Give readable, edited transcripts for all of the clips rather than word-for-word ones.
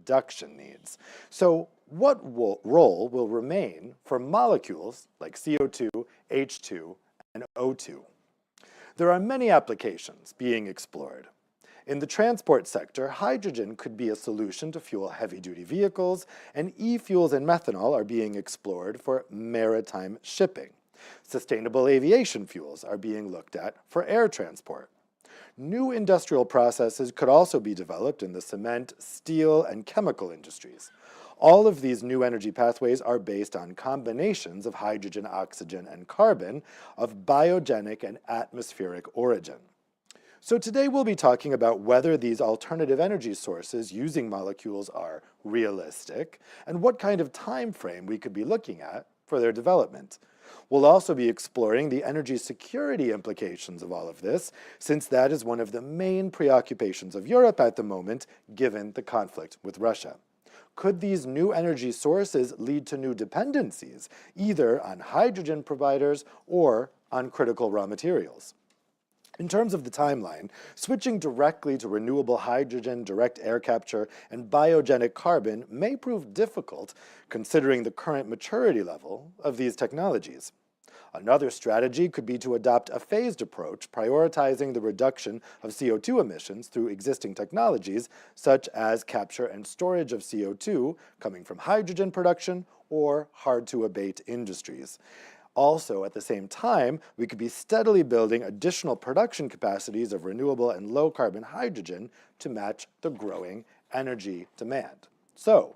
production needs. So what role will remain for molecules like CO2, H2, and O2? There are many applications being explored. In the transport sector, hydrogen could be a solution to fuel heavy-duty vehicles, and e-fuels and methanol are being explored for maritime shipping. Sustainable aviation fuels are being looked at for air transport. New industrial processes could also be developed in the cement, steel, and chemical industries. All of these new energy pathways are based on combinations of hydrogen, oxygen, and carbon of biogenic and atmospheric origin. So today we'll be talking about whether these alternative energy sources using molecules are realistic and what kind of time frame we could be looking at for their development. We'll also be exploring the energy security implications of all of this, since that is one of the main preoccupations of Europe at the moment, given the conflict with Russia. Could these new energy sources lead to new dependencies, either on hydrogen providers or on critical raw materials? In terms of the timeline, switching directly to renewable hydrogen, direct air capture, and biogenic carbon may prove difficult considering the current maturity level of these technologies. Another strategy could be to adopt a phased approach, prioritizing the reduction of CO2 emissions through existing technologies, such as capture and storage of CO2 coming from hydrogen production or hard-to-abate industries. Also, at the same time, we could be steadily building additional production capacities of renewable and low-carbon hydrogen to match the growing energy demand. So,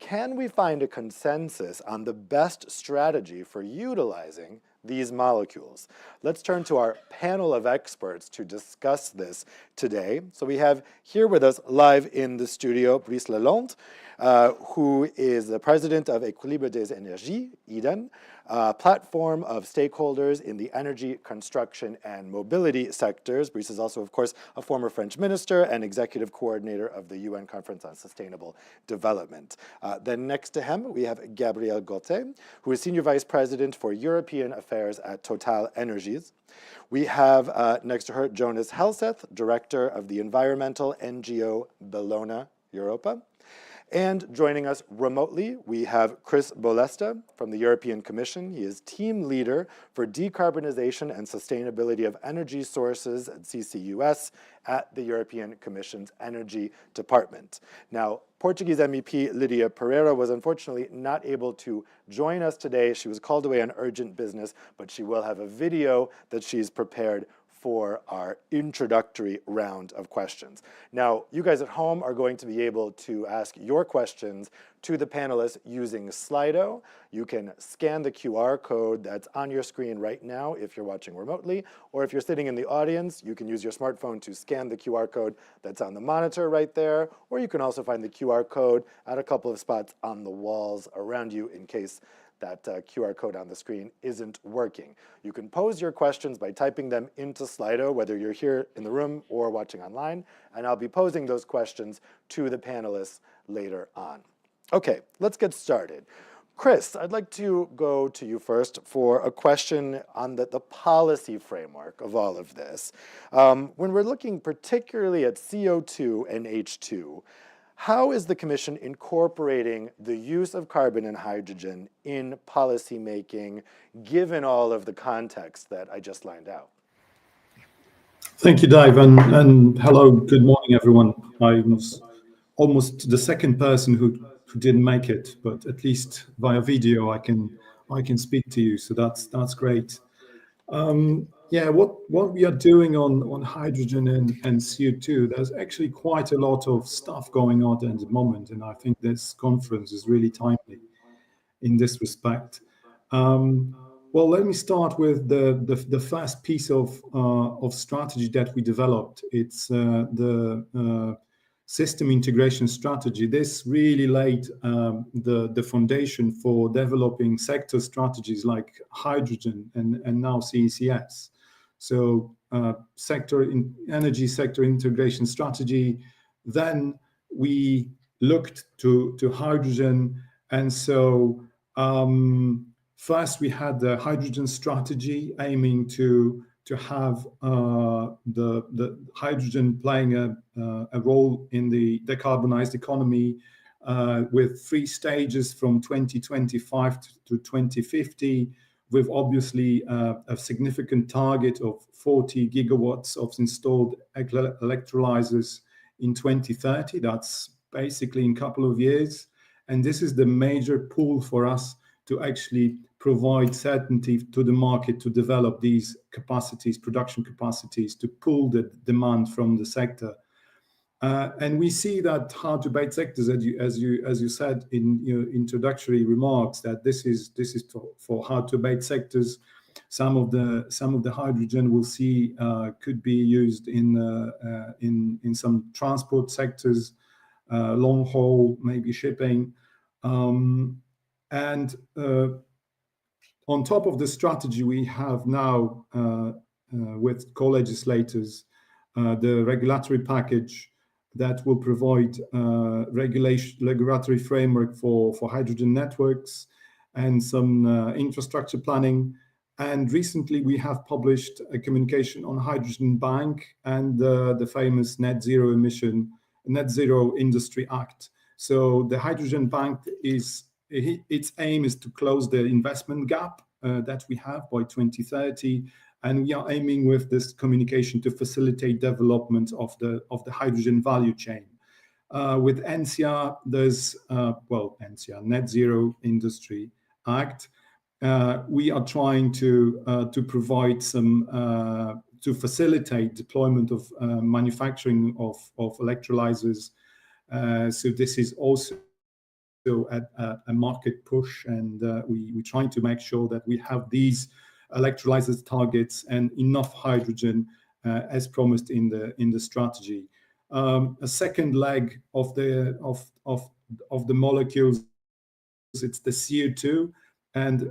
can we find a consensus on the best strategy for utilizing these molecules? Let's turn to our panel of experts to discuss this today. So we have here with us live in the studio Brice Lalonde, who is the president of Équilibre des Énergies, EDEN, a platform of stakeholders in the energy, construction, and mobility sectors. Brice is also, of course, a former French minister and executive coordinator of the UN Conference on Sustainable Development. Then next to him, we have Gabrielle Gauthier, who is senior vice president for European Affairs at Total Energies. We have next to her Jonas Helseth, director of the environmental NGO Bellona Europa. And joining us remotely, we have Chris Bolesta from the European Commission. He is team leader for decarbonisation and sustainability of energy sources at CCUS at the European Commission's Energy Department. Now, Portuguese MEP Lydia Pereira was unfortunately not able to join us today. She was called away on urgent business, but she will have a video that she's prepared for our introductory round of questions. Now, you guys at home are going to be able to ask your questions to the panelists using Slido. You can scan the QR code that's on your screen right now if you're watching remotely, or if you're sitting in the audience, you can use your smartphone to scan the QR code that's on the monitor right there, or you can also find the QR code at a couple of spots on the walls around you in case that QR code on the screen isn't working. You can pose your questions by typing them into Slido, whether you're here in the room or watching online, and I'll be posing those questions to the panelists later on. Okay, let's get started. Chris, I'd like to go to you first for a question on the policy framework of all of this. When we're looking particularly at CO2 and H2, how is the Commission incorporating the use of carbon and hydrogen in policy making, given all of the context that I just lined out? Thank you, Dave, and hello, good morning, everyone. I was almost the second person who didn't make it, but at least via video I can speak to you, so that's great. Yeah, what we are doing on hydrogen and CO2, there's actually quite a lot of stuff going on at the moment, and I think this conference is really timely in this respect. Well, let me start with the first piece of strategy that we developed. It's the system integration strategy. This really laid the foundation for developing sector strategies like hydrogen and now CCS. So energy sector integration strategy. Then we looked to hydrogen, and so first we had the hydrogen strategy aiming to have the hydrogen playing a role in the decarbonized economy, with 3 stages from 2025 to 2050, with obviously a significant target of 40 gigawatts of installed electrolyzers in 2030. That's basically in a couple of years. And this is the major pull for us to actually provide certainty to the market to develop these capacities, production capacities, to pull the demand from the sector. And we see that hard-to-abate sectors, as you said in your introductory remarks, that this is for hard-to-abate sectors. Some of the hydrogen we'll see could be used in some transport sectors, long haul, maybe shipping, and on top of the strategy we have now with co-legislators, the regulatory package that will provide regulatory framework for hydrogen networks and some infrastructure planning. And recently we have published a communication on Hydrogen Bank and the famous Net Zero Industry Act. So the Hydrogen Bank its aim is to close the investment gap that we have by 2030. And we are aiming with this communication to facilitate development of the hydrogen value chain. With NCR, there's NCR, Net Zero Industry Act. We are trying to provide some to facilitate deployment of manufacturing of electrolyzers. So this is also a market push, and we're trying to make sure that we have these electrolyzers targets and enough hydrogen as promised in the strategy. A second leg of the molecules, it's the CO2, and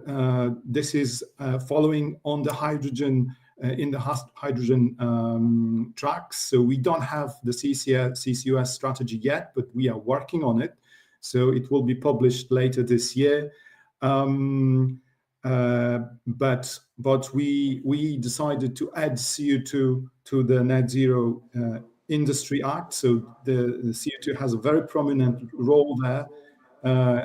this is following on the hydrogen in the hydrogen tracks. So we don't have the CCUS strategy yet, but we are working on it. So it will be published later this year. But we decided to add CO2 to the Net Zero Industry Act. So the CO2 has a very prominent role there.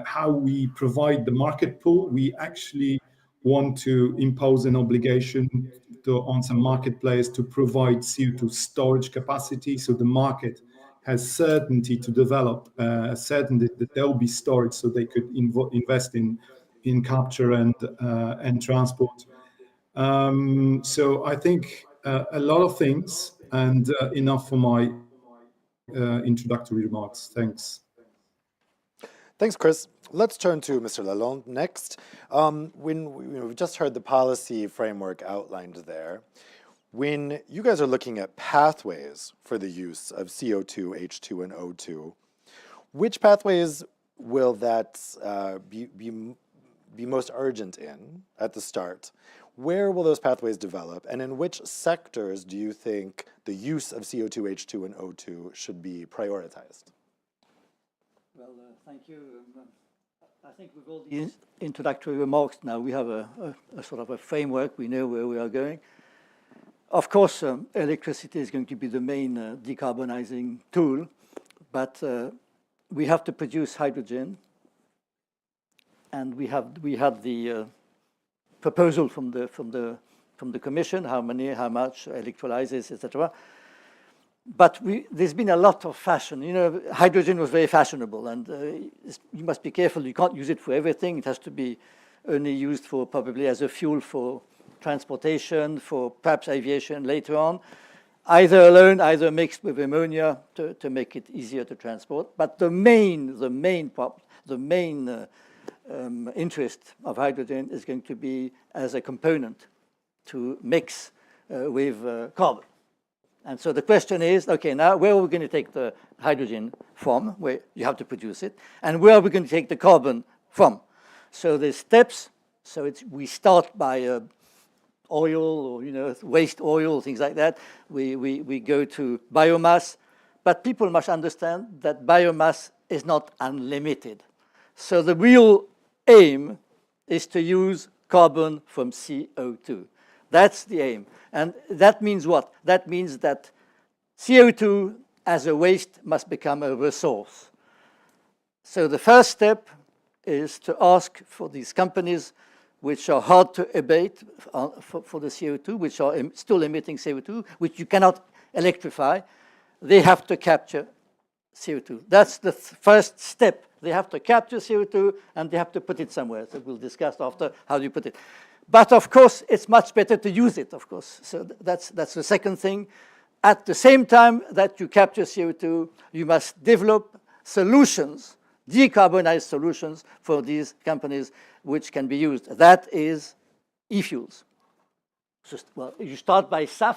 How we provide the market pull, we actually want to impose an obligation on some marketplace to provide CO2 storage capacity, so the market has certainty to develop, certainty that there will be storage, so they could invest in capture and transport. So I think a lot of things, and enough for my introductory remarks. Thanks. Thanks, Chris. Let's turn to Mr. Lalonde next. We just heard the policy framework outlined there. When you guys are looking at pathways for the use of CO2, H2, and O2, which pathways will that be most urgent in at the start? Where will those pathways develop, and in which sectors do you think the use of CO2, H2, and O2 should be prioritized? Well, thank you. I think with all these introductory remarks now, we have a sort of a framework. We know where we are going. Of course, electricity is going to be the main decarbonizing tool, but we have to produce hydrogen, and we had the proposal from the Commission, how much electrolyzers, etc. But there's been a lot of fashion. You know, hydrogen was very fashionable, and you must be careful. You can't use it for everything. It has to be only used for probably as a fuel for transportation, for perhaps aviation later on, either alone, either mixed with ammonia to make it easier to transport. But the main interest of hydrogen is going to be as a component to mix with carbon. And so the question is, okay, now where are we going to take the hydrogen from, where you have to produce it, and where are we going to take the carbon from? So there's steps. So we start by oil, or waste oil, things like that. We go to biomass, but people must understand that biomass is not unlimited. So the real aim is to use carbon from CO2. That's the aim. And that means what? That means that CO2 as a waste must become a resource. So the first step is to ask for these companies which are hard to abate for the CO2, which are still emitting CO2, which you cannot electrify, they have to capture CO2. That's the first step. They have to capture CO2 and they have to put it somewhere. So we'll discuss after how do you put it. But of course, it's much better to use it, of course. So that's the second thing. At the same time that you capture CO2, you must develop solutions, decarbonized solutions for these companies which can be used. That is e-fuels. Well, you start by SAF,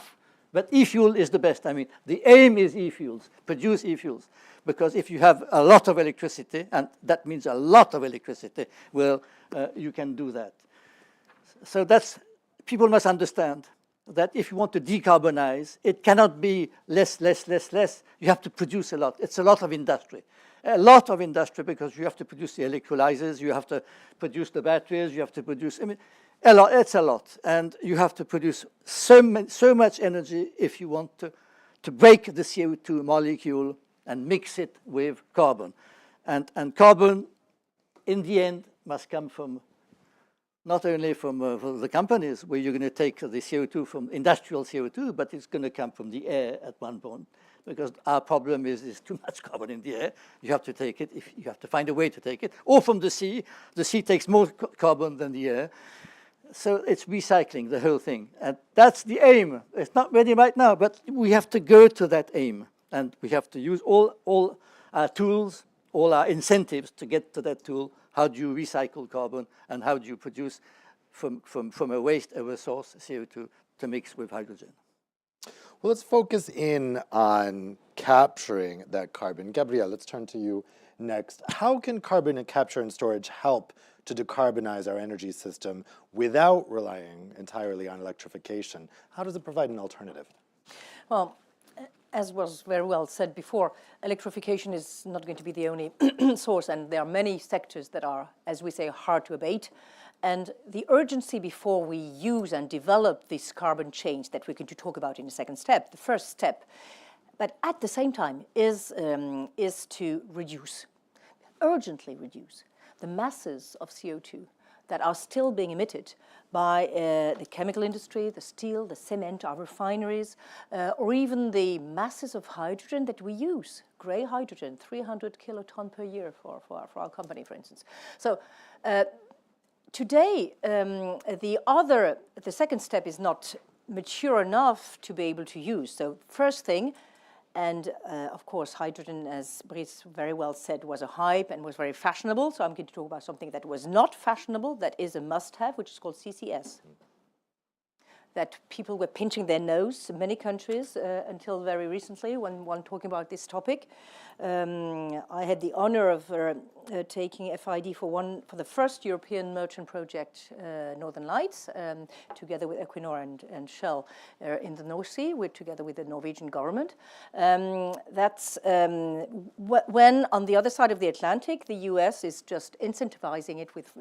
but e-fuel is the best. I mean, the aim is e-fuels, produce e-fuels. Because if you have a lot of electricity, and that means a lot of electricity, well, you can do that. So people must understand that if you want to decarbonize, it cannot be less. You have to produce a lot. It's a lot of industry. A lot of industry because you have to produce the electrolyzers, you have to produce the batteries, you have to produce, I mean, a lot, it's a lot. And you have to produce so much energy if you want to break the CO2 molecule and mix it with carbon. And carbon, in the end, must come from not only from the companies where you're going to take the CO2 from industrial CO2, but it's going to come from the air at one point. Because our problem is too much carbon in the air. You have to take it, you have to find a way to take it, or from the sea. The sea takes more carbon than the air. So it's recycling, the whole thing. And that's the aim. It's not ready right now, but we have to go to that aim. And we have to use all our tools, all our incentives to get to that tool. How do you recycle carbon, and how do you produce from a waste, a resource, CO2, to mix with hydrogen? Well, let's focus in on capturing that carbon. Gabrielle, let's turn to you next. How can carbon capture and storage help to decarbonize our energy system without relying entirely on electrification? How does it provide an alternative? Well, as was very well said before, electrification is not going to be the only source, and there are many sectors that are, as we say, hard to abate. And the urgency before we use and develop this carbon change that we're going to talk about in the second step, the first step, but at the same time is to reduce, urgently reduce, the masses of CO2 that are still being emitted by the chemical industry, the steel, the cement, our refineries, or even the masses of hydrogen that we use, grey hydrogen, 300 kiloton per year for our company, for instance. So today, the second step is not mature enough to be able to use. So first thing, and of course, hydrogen, as Brice very well said, was a hype and was very fashionable. So I'm going to talk about something that was not fashionable, that is a must-have, which is called CCS. That people were pinching their nose in many countries until very recently when talking about this topic. I had the honor of taking FID for the first European merchant project, Northern Lights, together with Equinor and Shell in the North Sea, together with the Norwegian government. That's when on the other side of the Atlantic, the US is just incentivizing it with,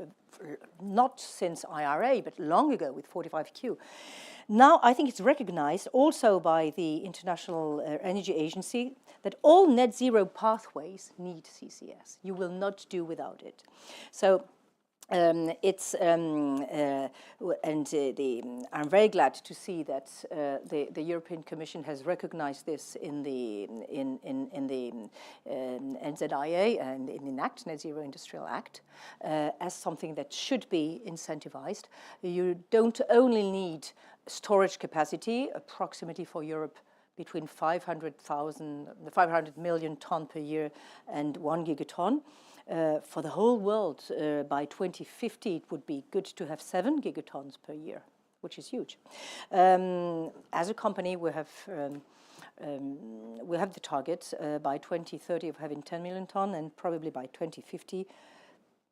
not since IRA, but long ago with 45Q. Now, I think it's recognized also by the International Energy Agency that all net zero pathways need CCS. You will not do without it. So I'm very glad to see that the European Commission has recognized this in the NZIA and in the NACT, Net Zero Industrial Act, as something that should be incentivized. You don't only need storage capacity, approximately for Europe, between 500 million ton per year and 1 gigaton. For the whole world, by 2050, it would be good to have 7 gigatons per year, which is huge. As a company, we have the target by 2030 of having 10 million ton, and probably by 2050,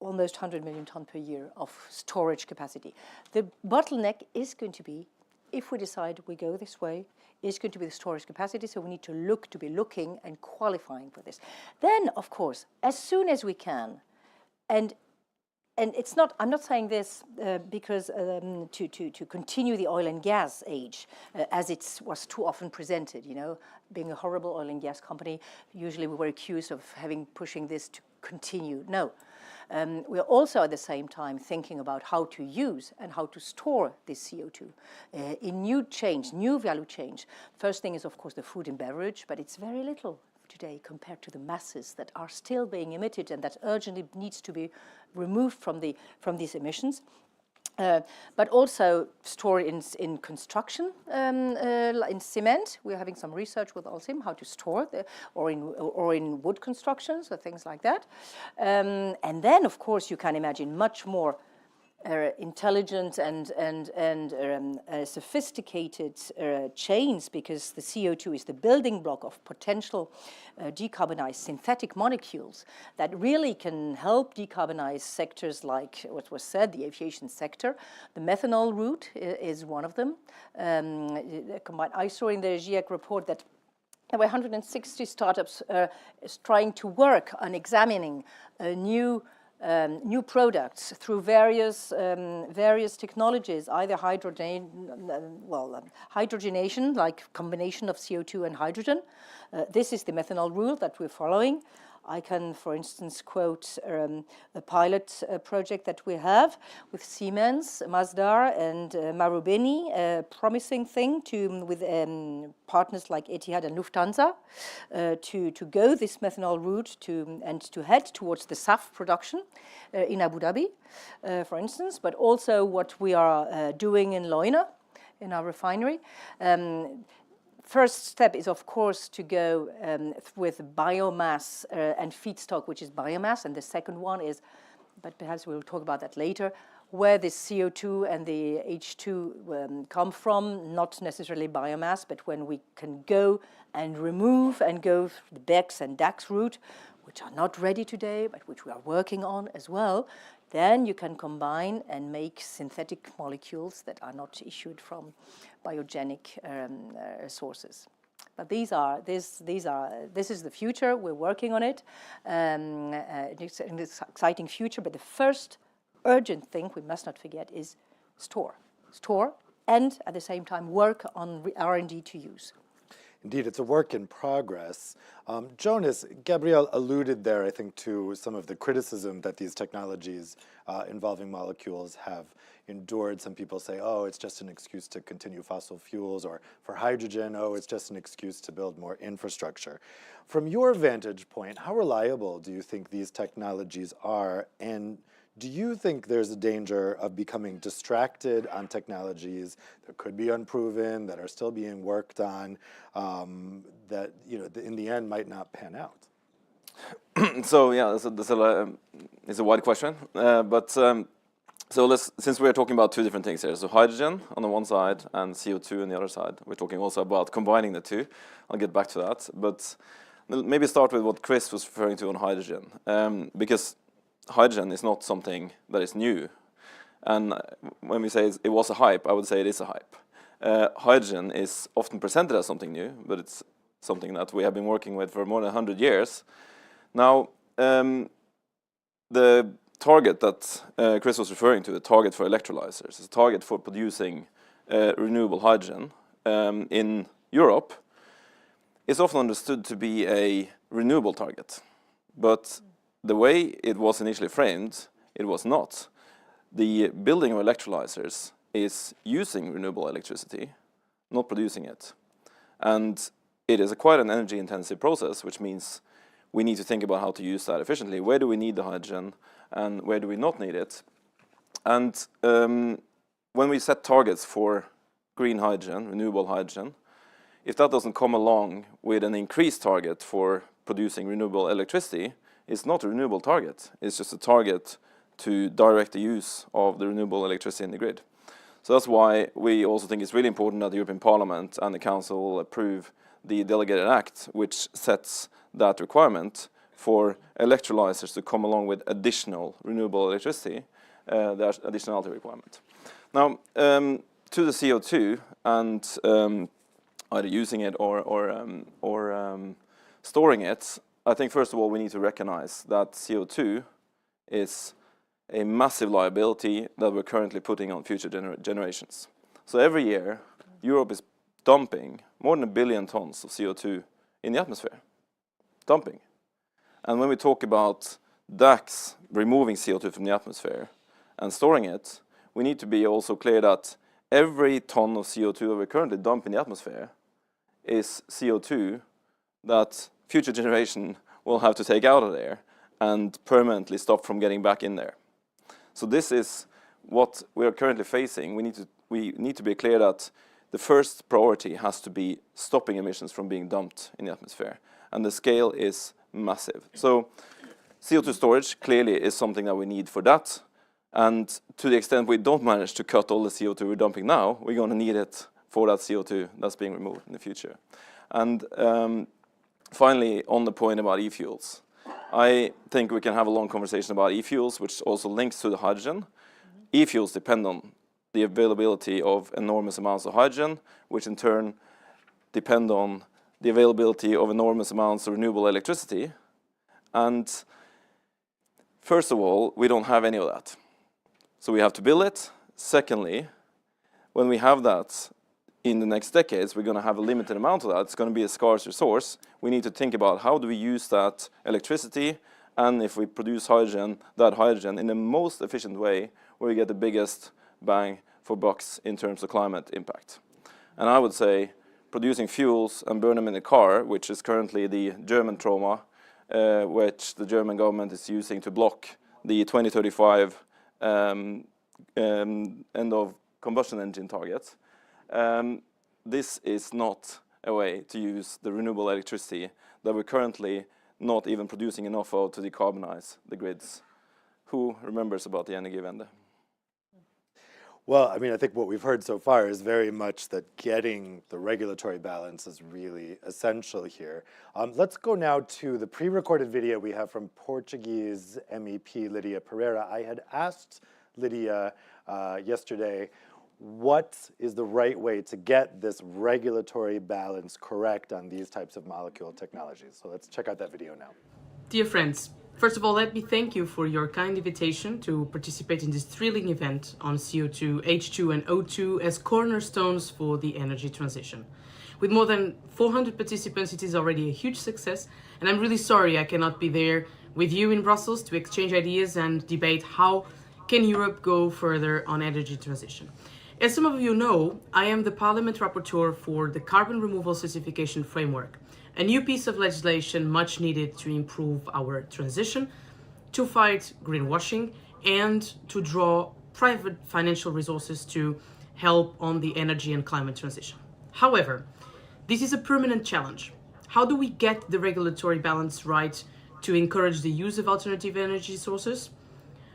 almost 100 million ton per year of storage capacity. The bottleneck is going to be, if we decide we go this way, is going to be the storage capacity. So we need to be looking and qualifying for this. Then, of course, as soon as we can, and it's not, I'm not saying this because to continue the oil and gas age as it was too often presented, you know, being a horrible oil and gas company, usually we were accused of pushing this to continue. No. We're also at the same time thinking about how to use and how to store this CO2 in new value change. First thing is, of course, the food and beverage, but it's very little today compared to the masses that are still being emitted and that urgently needs to be removed from these emissions. But also store in construction, in cement. We're having some research with Alsim how to store, or in wood constructions or things like that. And then, of course, you can imagine much more intelligent and sophisticated chains, because the CO2 is the building block of potential decarbonized synthetic molecules that really can help decarbonize sectors like what was said, the aviation sector. The methanol route is one of them. I saw in the GIEC report that there were 160 startups trying to work on examining new products through various technologies, either hydrogenation, like combination of CO2 and hydrogen. This is the methanol rule that we're following. I can, for instance, quote a pilot project that we have with Siemens, Masdar, and Marubeni, a promising thing with partners like Etihad and Lufthansa to go this methanol route and to head towards the SAF production in Abu Dhabi, for instance, but also what we are doing in Leuna, in our refinery. First step is, of course, to go with biomass and feedstock, which is biomass. And the second one is, but perhaps we'll talk about that later, where the CO2 and the H2 come from, not necessarily biomass, but when we can go and remove and go the BECCS and DACS route, which are not ready today, but which we are working on as well, then you can combine and make synthetic molecules that are not issued from biogenic sources. But this is the future. We're working on it. It's an exciting future. But the first urgent thing we must not forget is store, and at the same time work on R&D to use. Indeed, it's a work in progress. Jonas, Gabrielle alluded there, I think, to some of the criticism that these technologies involving molecules have endured. Some people say, oh, it's just an excuse to continue fossil fuels, or for hydrogen, oh, it's just an excuse to build more infrastructure. From your vantage point, how reliable do you think these technologies are? And do you think there's a danger of becoming distracted on technologies that could be unproven, that are still being worked on, that in the end might not pan out? So yeah, it's a wide question, since we're talking about two different things here, so hydrogen on the one side and CO2 on the other side, we're talking also about combining the two. I'll get back to that, but maybe start with what Chris was referring to on hydrogen, because hydrogen is not something that is new. And when we say it was a hype, I would say it is a hype. Hydrogen is often presented as something new, but it's something that we have been working with for more than 100 years. Now, the target that Chris was referring to, the target for electrolyzers, is a target for producing renewable hydrogen in Europe, is often understood to be a renewable target. But the way it was initially framed, it was not. The building of electrolyzers is using renewable electricity, not producing it. And it is quite an energy-intensive process, which means we need to think about how to use that efficiently. Where do we need the hydrogen, and where do we not need it? And when we set targets for green hydrogen, renewable hydrogen, if that doesn't come along with an increased target for producing renewable electricity, it's not a renewable target. It's just a target to direct the use of the renewable electricity in the grid. So that's why we also think it's really important that the European Parliament and the Council approve the Delegated Act, which sets that requirement for electrolyzers to come along with additional renewable electricity, the additionality requirement. Now, to the CO2 and either using it or storing it, I think first of all we need to recognize that CO2 is a massive liability that we're currently putting on future generations. So every year, Europe is dumping more than 1 billion tons of CO2 in the atmosphere. Dumping. And when we talk about DACs removing CO2 from the atmosphere and storing it, we need to be also clear that every ton of CO2 that we currently dump in the atmosphere is CO2 that future generation will have to take out of there and permanently stop from getting back in there. So this is what we are currently facing. We need to be clear that the first priority has to be stopping emissions from being dumped in the atmosphere, and the scale is massive. So CO2 storage clearly is something that we need for that, and to the extent we don't manage to cut all the CO2 we're dumping now, we're going to need it for that CO2 that's being removed in the future. And finally, on the point about e-fuels, I think we can have a long conversation about e-fuels, which also links to the hydrogen. E-fuels depend on the availability of enormous amounts of hydrogen, which in turn depend on the availability of enormous amounts of renewable electricity. And first of all, we don't have any of that. So we have to build it. Secondly, when we have that in the next decades, we're going to have a limited amount of that. It's going to be a scarce resource. We need to think about how do we use that electricity, and if we produce hydrogen, that hydrogen in the most efficient way where we get the biggest bang for bucks in terms of climate impact. And I would say producing fuels and burn them in a car, which is currently the German trauma, which the German government is using to block the 2035 end of combustion engine targets. This is not a way to use the renewable electricity that we're currently not even producing enough of to decarbonize the grids. Who remembers about the Energiewende? Well, I mean, I think what we've heard so far is very much that getting the regulatory balance is really essential here. Let's go now to the pre-recorded video we have from Portuguese MEP Lydia Pereira. I had asked Lydia yesterday, what is the right way to get this regulatory balance correct on these types of molecule technologies? So let's check out that video now. Dear friends, first of all, let me thank you for your kind invitation to participate in this thrilling event on CO2, H2 and O2 as cornerstones for the energy transition. With more than 400 participants, it is already a huge success, and I'm really sorry I cannot be there with you in Brussels to exchange ideas and debate how can Europe go further on energy transition. As some of you know, I am the Parliament Rapporteur for the Carbon Removal Certification Framework, a new piece of legislation much needed to improve our transition, to fight greenwashing, and to draw private financial resources to help on the energy and climate transition. However, this is a permanent challenge. How do we get the regulatory balance right to encourage the use of alternative energy sources?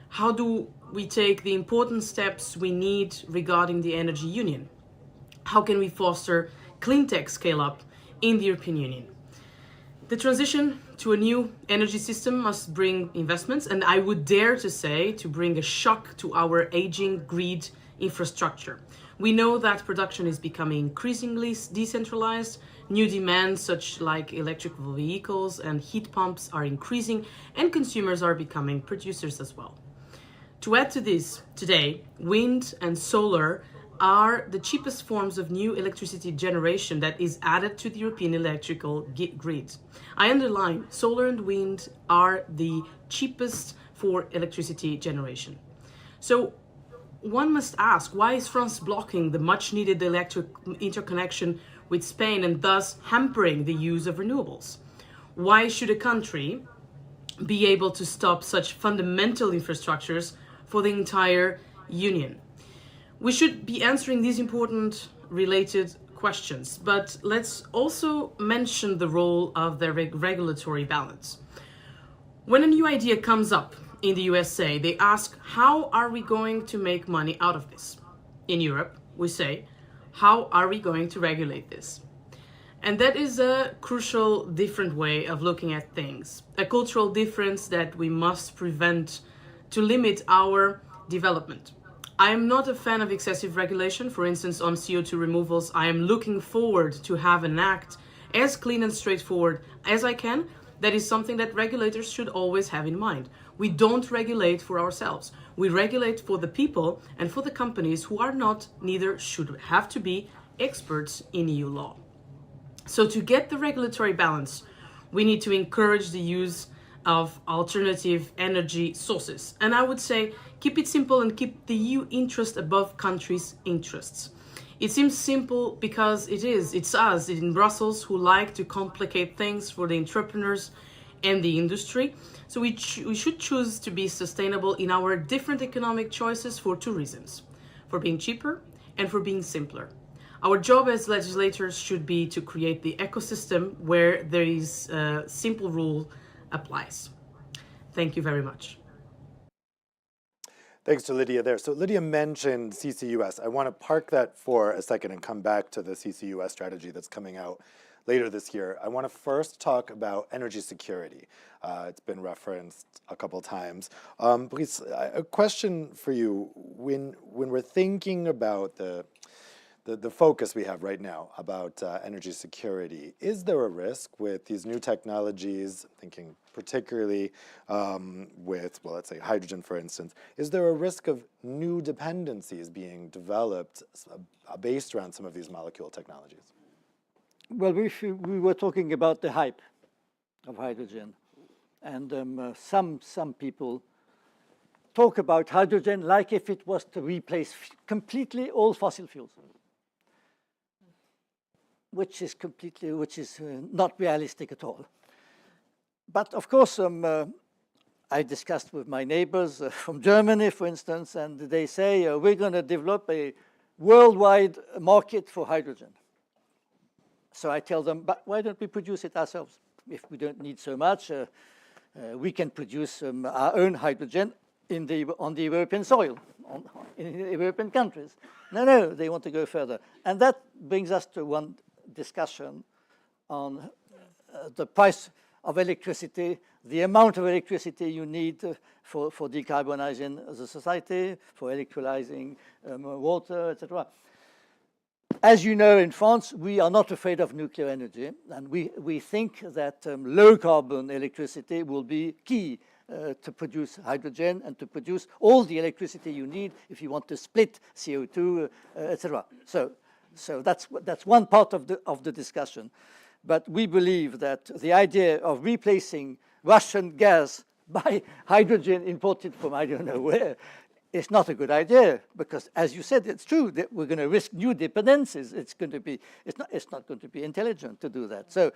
How do we take the important steps we need regarding the energy union? How can we foster clean tech scale up in the European Union? The transition to a new energy system must bring investments, and I would dare to say to bring a shock to our aging grid infrastructure. We know that production is becoming increasingly decentralized. New demands such like electric vehicles and heat pumps are increasing, and consumers are becoming producers as well. To add to this, today, wind and solar are the cheapest forms of new electricity generation that is added to the European electrical grid. I underline, solar and wind are the cheapest for electricity generation. So one must ask, why is France blocking the much needed electric interconnection with Spain and thus hampering the use of renewables? Why should a country be able to stop such fundamental infrastructures for the entire Union? We should be answering these important related questions, but let's also mention the role of the regulatory balance. When a new idea comes up in the USA, they ask, how are we going to make money out of this? In Europe, we say, how are we going to regulate this? And that is a crucial different way of looking at things, a cultural difference that we must prevent to limit our development. I am not a fan of excessive regulation. For instance, on CO2 removals, I am looking forward to have an act as clean and straightforward as I can. That is something that regulators should always have in mind. We don't regulate for ourselves. We regulate for the people and for the companies who are not, neither should have to be, experts in EU law. So to get the regulatory balance, we need to encourage the use of alternative energy sources. And I would say keep it simple and keep the EU interest above countries' interests. It seems simple because it is. It's us in Brussels who like to complicate things for the entrepreneurs and the industry. So we should choose to be sustainable in our different economic choices for two reasons: for being cheaper and for being simpler. Our job as legislators should be to create the ecosystem where there is a simple rule applies. Thank you very much. Thanks to Lydia there. So Lydia mentioned CCUS. I want to park that for a second and come back to the CCUS strategy that's coming out later this year. I want to first talk about energy security. It's been referenced a couple times. Brice, a question for you. When we're thinking about the focus we have right now about energy security, is there a risk with these new technologies, thinking particularly with, well, let's say hydrogen, for instance, is there a risk of new dependencies being developed based around some of these molecule technologies? Well, we were talking about the hype of hydrogen, and some people talk about hydrogen like if it was to replace completely all fossil fuels, which is not realistic at all. But of course, I discussed with my neighbors from Germany, for instance, and they say we're going to develop a worldwide market for hydrogen. So I tell them, but why don't we produce it ourselves? If we don't need so much, we can produce our own hydrogen on the European soil, in the European countries. No, they want to go further. And that brings us to one discussion on the price of electricity, the amount of electricity you need for decarbonizing the society, for electrolyzing water, etc. As you know, in France, we are not afraid of nuclear energy, and we think that low carbon electricity will be key to produce hydrogen and to produce all the electricity you need if you want to split CO2, etc. So that's one part of the discussion. But we believe that the idea of replacing Russian gas by hydrogen imported from I don't know where is not a good idea, because, as you said, it's true that we're going to risk new dependencies. It's not going to be intelligent to do that. So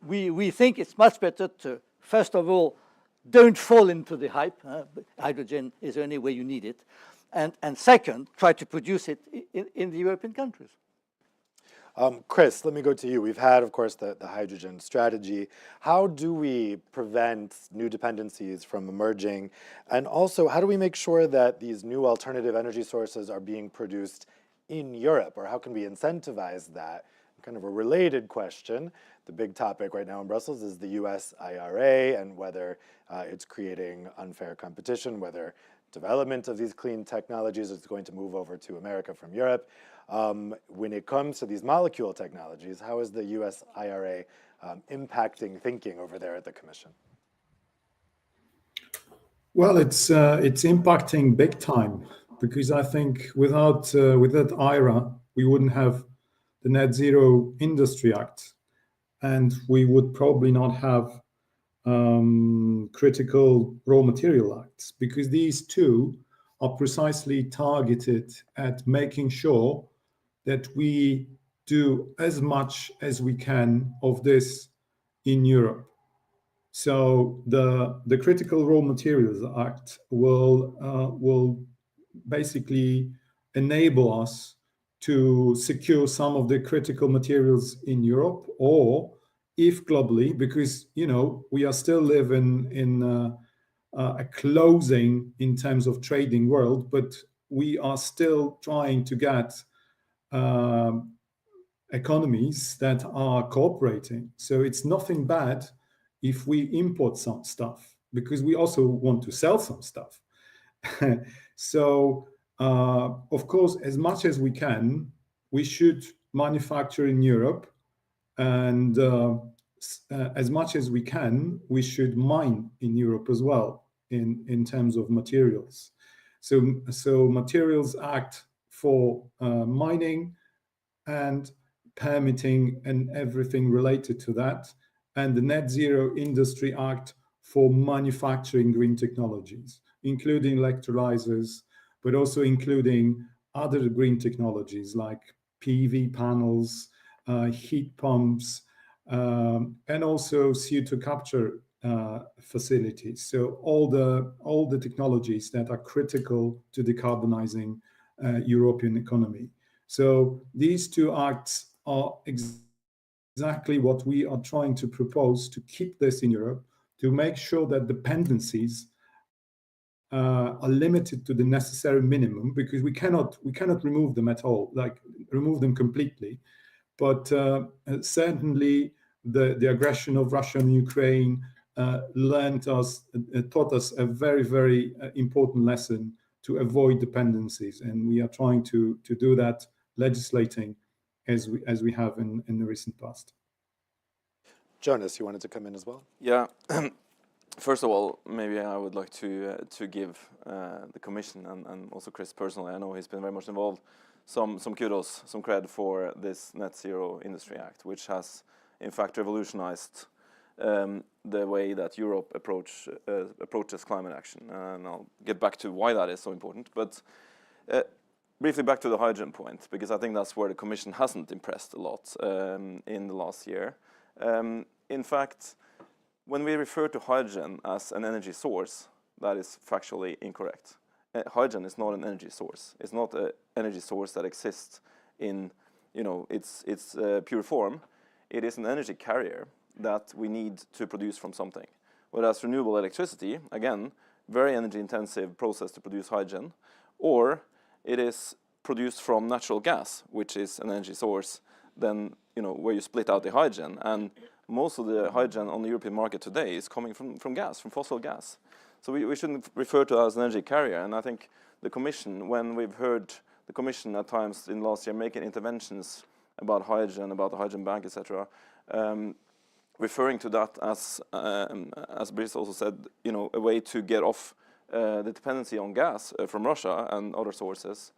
we think it's much better to, first of all, don't fall into the hype. Hydrogen is the only way you need it. And second, try to produce it in the European countries. Chris, let me go to you. We've had, of course, the hydrogen strategy. How do we prevent new dependencies from emerging? And also, how do we make sure that these new alternative energy sources are being produced in Europe? Or how can we incentivize that? Kind of a related question. The big topic right now in Brussels is the US IRA and whether it's creating unfair competition, whether development of these clean technologies is going to move over to America from Europe. When it comes to these molecule technologies, how is the US IRA impacting thinking over there at the Commission? Well, it's impacting big time, because I think without IRA, we wouldn't have the Net Zero Industry Act, and we would probably not have critical raw material acts, because these two are precisely targeted at making sure that we do as much as we can of this in Europe. So the Critical Raw Materials Act will basically enable us to secure some of the critical materials in Europe, or if globally, because we are still living in a closing in terms of trading world, but we are still trying to get economies that are cooperating. So it's nothing bad if we import some stuff, because we also want to sell some stuff. So of course, as much as we can, we should manufacture in Europe, and as much as we can, we should mine in Europe as well in terms of materials. So Materials Act for mining and permitting and everything related to that, and the Net Zero Industry Act for manufacturing green technologies, including electrolyzers, but also including other green technologies like PV panels, heat pumps, and also CO2 capture facilities. So all the technologies that are critical to decarbonizing European economy. So these two acts are exactly what we are trying to propose to keep this in Europe, to make sure that dependencies are limited to the necessary minimum, because we cannot remove them at all, like remove them completely. But certainly the aggression of Russia and Ukraine taught us a very, very important lesson to avoid dependencies, and we are trying to do that, legislating as we have in the recent past. Jonas, you wanted to come in as well? Yeah. First of all, maybe I would like to give the Commission and also Chris personally, I know he's been very much involved, some kudos, some credit for this Net Zero Industry Act, which has in fact revolutionized the way that Europe approaches climate action. And I'll get back to why that is so important. But briefly back to the hydrogen point, because I think that's where the Commission hasn't impressed a lot in the last year. In fact, when we refer to hydrogen as an energy source, that is factually incorrect. Hydrogen is not an energy source. It's not an energy source that exists in, its pure form. It is an energy carrier that we need to produce from something. Whereas renewable electricity, again, very energy intensive process to produce hydrogen, or it is produced from natural gas, which is an energy source, then, where you split out the hydrogen. And most of the hydrogen on the European market today is coming from gas, from fossil gas. So we shouldn't refer to it as an energy carrier. And I think the Commission, when we've heard the Commission at times in last year making interventions about hydrogen, about the hydrogen bank, etc., referring to that as Brice also said, a way to get off the dependency on gas from Russia and other sources,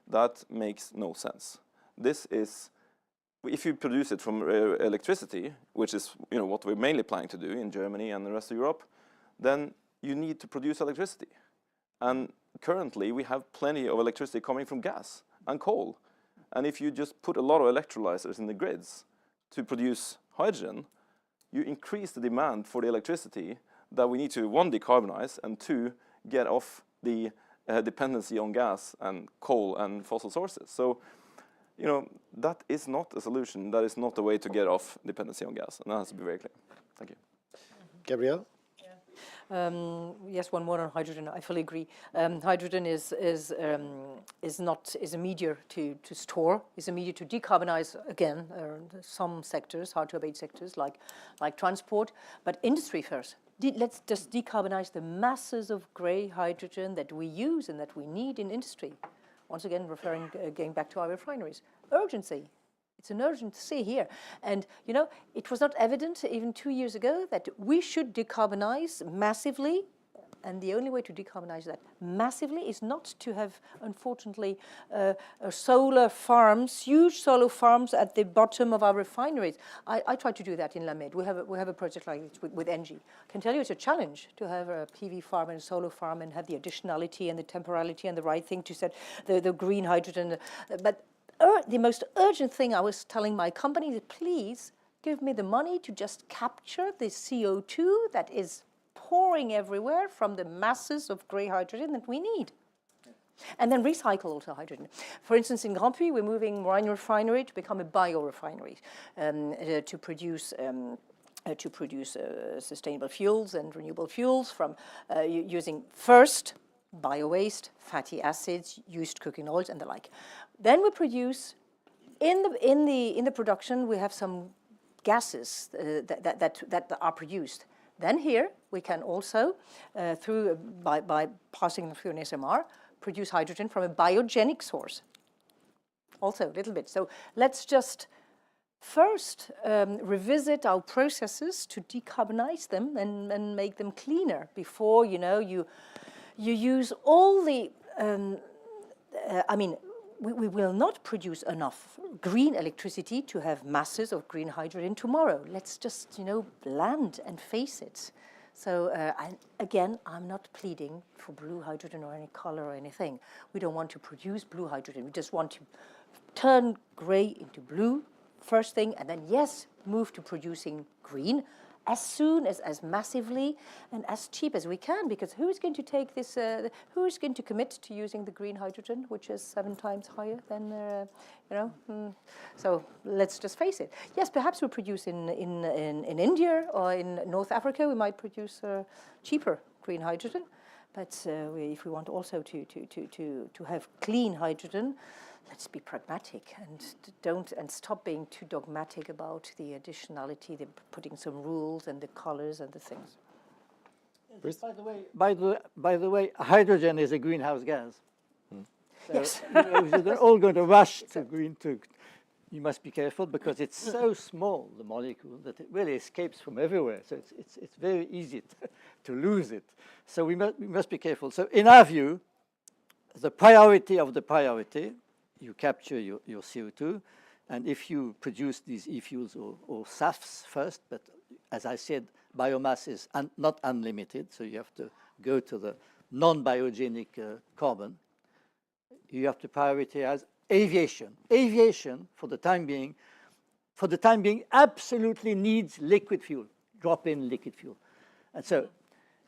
that makes no sense. This is, if you produce it from electricity, which is what we're mainly planning to do in Germany and the rest of Europe, then you need to produce electricity. And currently we have plenty of electricity coming from gas and coal. And if you just put a lot of electrolyzers in the grids to produce hydrogen, you increase the demand for the electricity that we need to, one, decarbonize, and two, get off the dependency on gas and coal and fossil sources. So, that is not a solution. That is not the way to get off dependency on gas. And that has to be very clear. Thank you. Gabrielle? Yes, one more on hydrogen. I fully agree. Hydrogen is a media to store, is a media to decarbonize again some sectors, hard to abate sectors like transport, but industry first. Let's just decarbonize the masses of grey hydrogen that we use and that we need in industry. Once again, going back to our refineries. Urgency. It's an urgency here. And, it was not evident even 2 years ago that we should decarbonize massively. And the only way to decarbonize that massively is not to have, unfortunately, solar farms, huge solar farms at the bottom of our refineries. I tried to do that in La Mede. We have a project like this with Engie. I can tell you it's a challenge to have a PV farm and a solar farm and have the additionality and the temporality and the right thing to set the green hydrogen. But the most urgent thing I was telling my company is, please give me the money to just capture the CO2 that is pouring everywhere from the masses of grey hydrogen that we need. And then recycle also hydrogen. For instance, in Grand Puy, we're moving Rhine refinery to become a biorefinery to produce sustainable fuels and renewable fuels from using first bio-waste, fatty acids, used cooking oils, and the like. Then we produce in the production we have some gases that are produced. Then here we can also, by passing them through an SMR, produce hydrogen from a biogenic source. Also a little bit. So let's just first revisit our processes to decarbonize them and make them cleaner before you use all the. We will not produce enough green electricity to have masses of green hydrogen tomorrow. Let's just, land and face it. So again, I'm not pleading for blue hydrogen or any color or anything. We don't want to produce blue hydrogen. We just want to turn gray into blue, first thing, and then, yes, move to producing green as soon as massively and as cheap as we can, because who is going to take this, who is going to commit to using the green hydrogen, which is 7 times higher than, so let's just face it. Yes, perhaps we produce in India or in North Africa, we might produce cheaper green hydrogen, but if we want also to have clean hydrogen, let's be pragmatic and stop being too dogmatic about the additionality, the putting some rules and the colors and the things. By the way, hydrogen is a greenhouse gas. So, yes, they're all going to rush to green. You must be careful because it's so small, the molecule, that it really escapes from everywhere. So it's very easy to lose it. So we must be careful. So in our view, the priority of the priority, you capture your CO2, and if you produce these e-fuels or SAFs first, but as I said, biomass is not unlimited, so you have to go to the non-biogenic carbon. You have to prioritize aviation. Aviation, for the time being, absolutely needs liquid fuel, drop-in liquid fuel, and so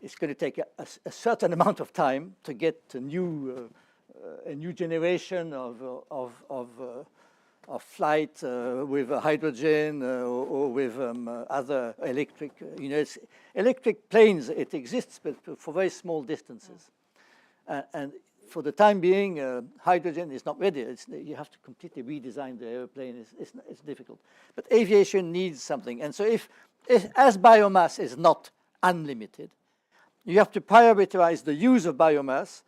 it's going to take a certain amount of time to get a new generation of flight with hydrogen or with other electric. Electric planes. It exists, but for very small distances. And for the time being, hydrogen is not ready. You have to completely redesign the airplane. It's difficult. But aviation needs something. And so if as biomass is not unlimited, you have to prioritize the use of biomass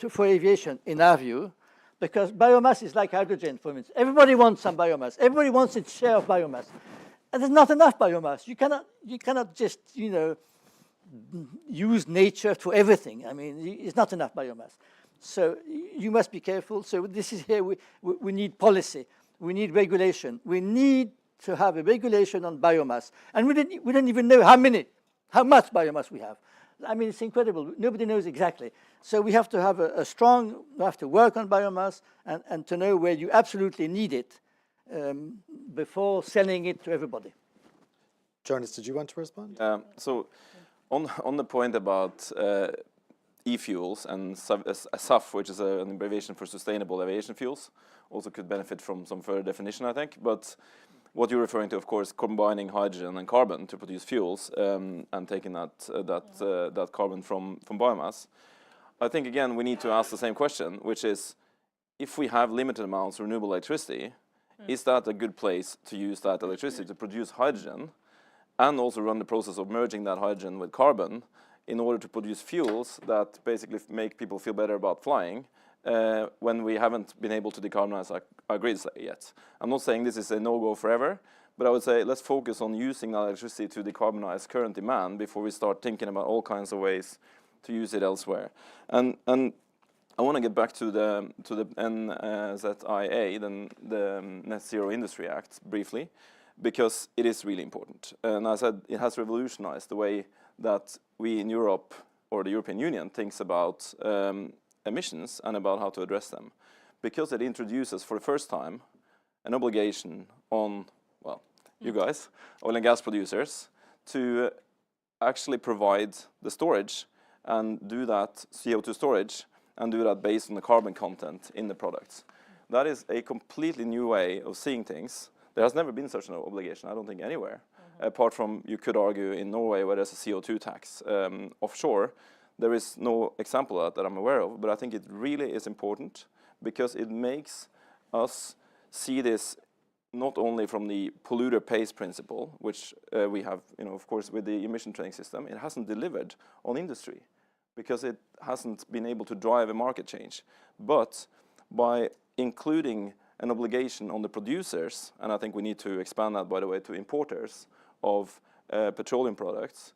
for aviation, in our view, because biomass is like hydrogen, for instance. Everybody wants some biomass. Everybody wants its share of biomass. And there's not enough biomass. You cannot just, use nature for everything. I mean, it's not enough biomass. So you must be careful. So this is here, we need policy. We need regulation. We need to have a regulation on biomass. And we don't even know how much biomass we have. I mean, it's incredible. Nobody knows exactly. So we have to have we have to work on biomass and to know where you absolutely need it before selling it to everybody. Jonas, did you want to respond? So on the point about e-fuels and SAF, which is an abbreviation for sustainable aviation fuels, also could benefit from some further definition, I think. But what you're referring to, of course, combining hydrogen and carbon to produce fuels and taking that carbon from biomass. I think, again, we need to ask the same question, which is, if we have limited amounts of renewable electricity, is that a good place to use that electricity to produce hydrogen and also run the process of merging that hydrogen with carbon in order to produce fuels that basically make people feel better about flying when we haven't been able to decarbonize our grids yet? I'm not saying this is a no-go forever, but I would say let's focus on using that electricity to decarbonize current demand before we start thinking about all kinds of ways to use it elsewhere. And I want to get back to the NZIA, the Net Zero Industry Act, briefly, because it is really important. And as I said, it has revolutionized the way that we in Europe, or the European Union, thinks about emissions and about how to address them, because it introduces for the first time an obligation on, well, you guys, oil and gas producers, to actually provide the storage and do that CO2 storage and do that based on the carbon content in the products. That is a completely new way of seeing things. There has never been such an obligation, I don't think, anywhere, apart from, you could argue, in Norway, where there's a CO2 tax offshore. There is no example of that I'm aware of, but I think it really is important because it makes us see this not only from the polluter pays principle, which we have, of course, with the emission trading system. It hasn't delivered on industry because it hasn't been able to drive a market change. But by including an obligation on the producers, and I think we need to expand that, by the way, to importers of petroleum products,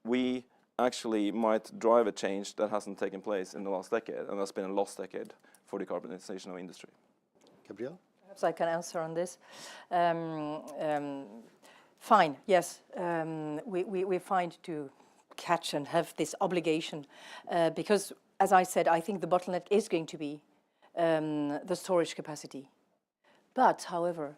we actually might drive a change that hasn't taken place in the last decade, and that's been a lost decade for decarbonization of industry. Gabrielle? Perhaps I can answer on this. Fine, yes. We find to catch and have this obligation because, as I said, I think the bottleneck is going to be the storage capacity. But, however,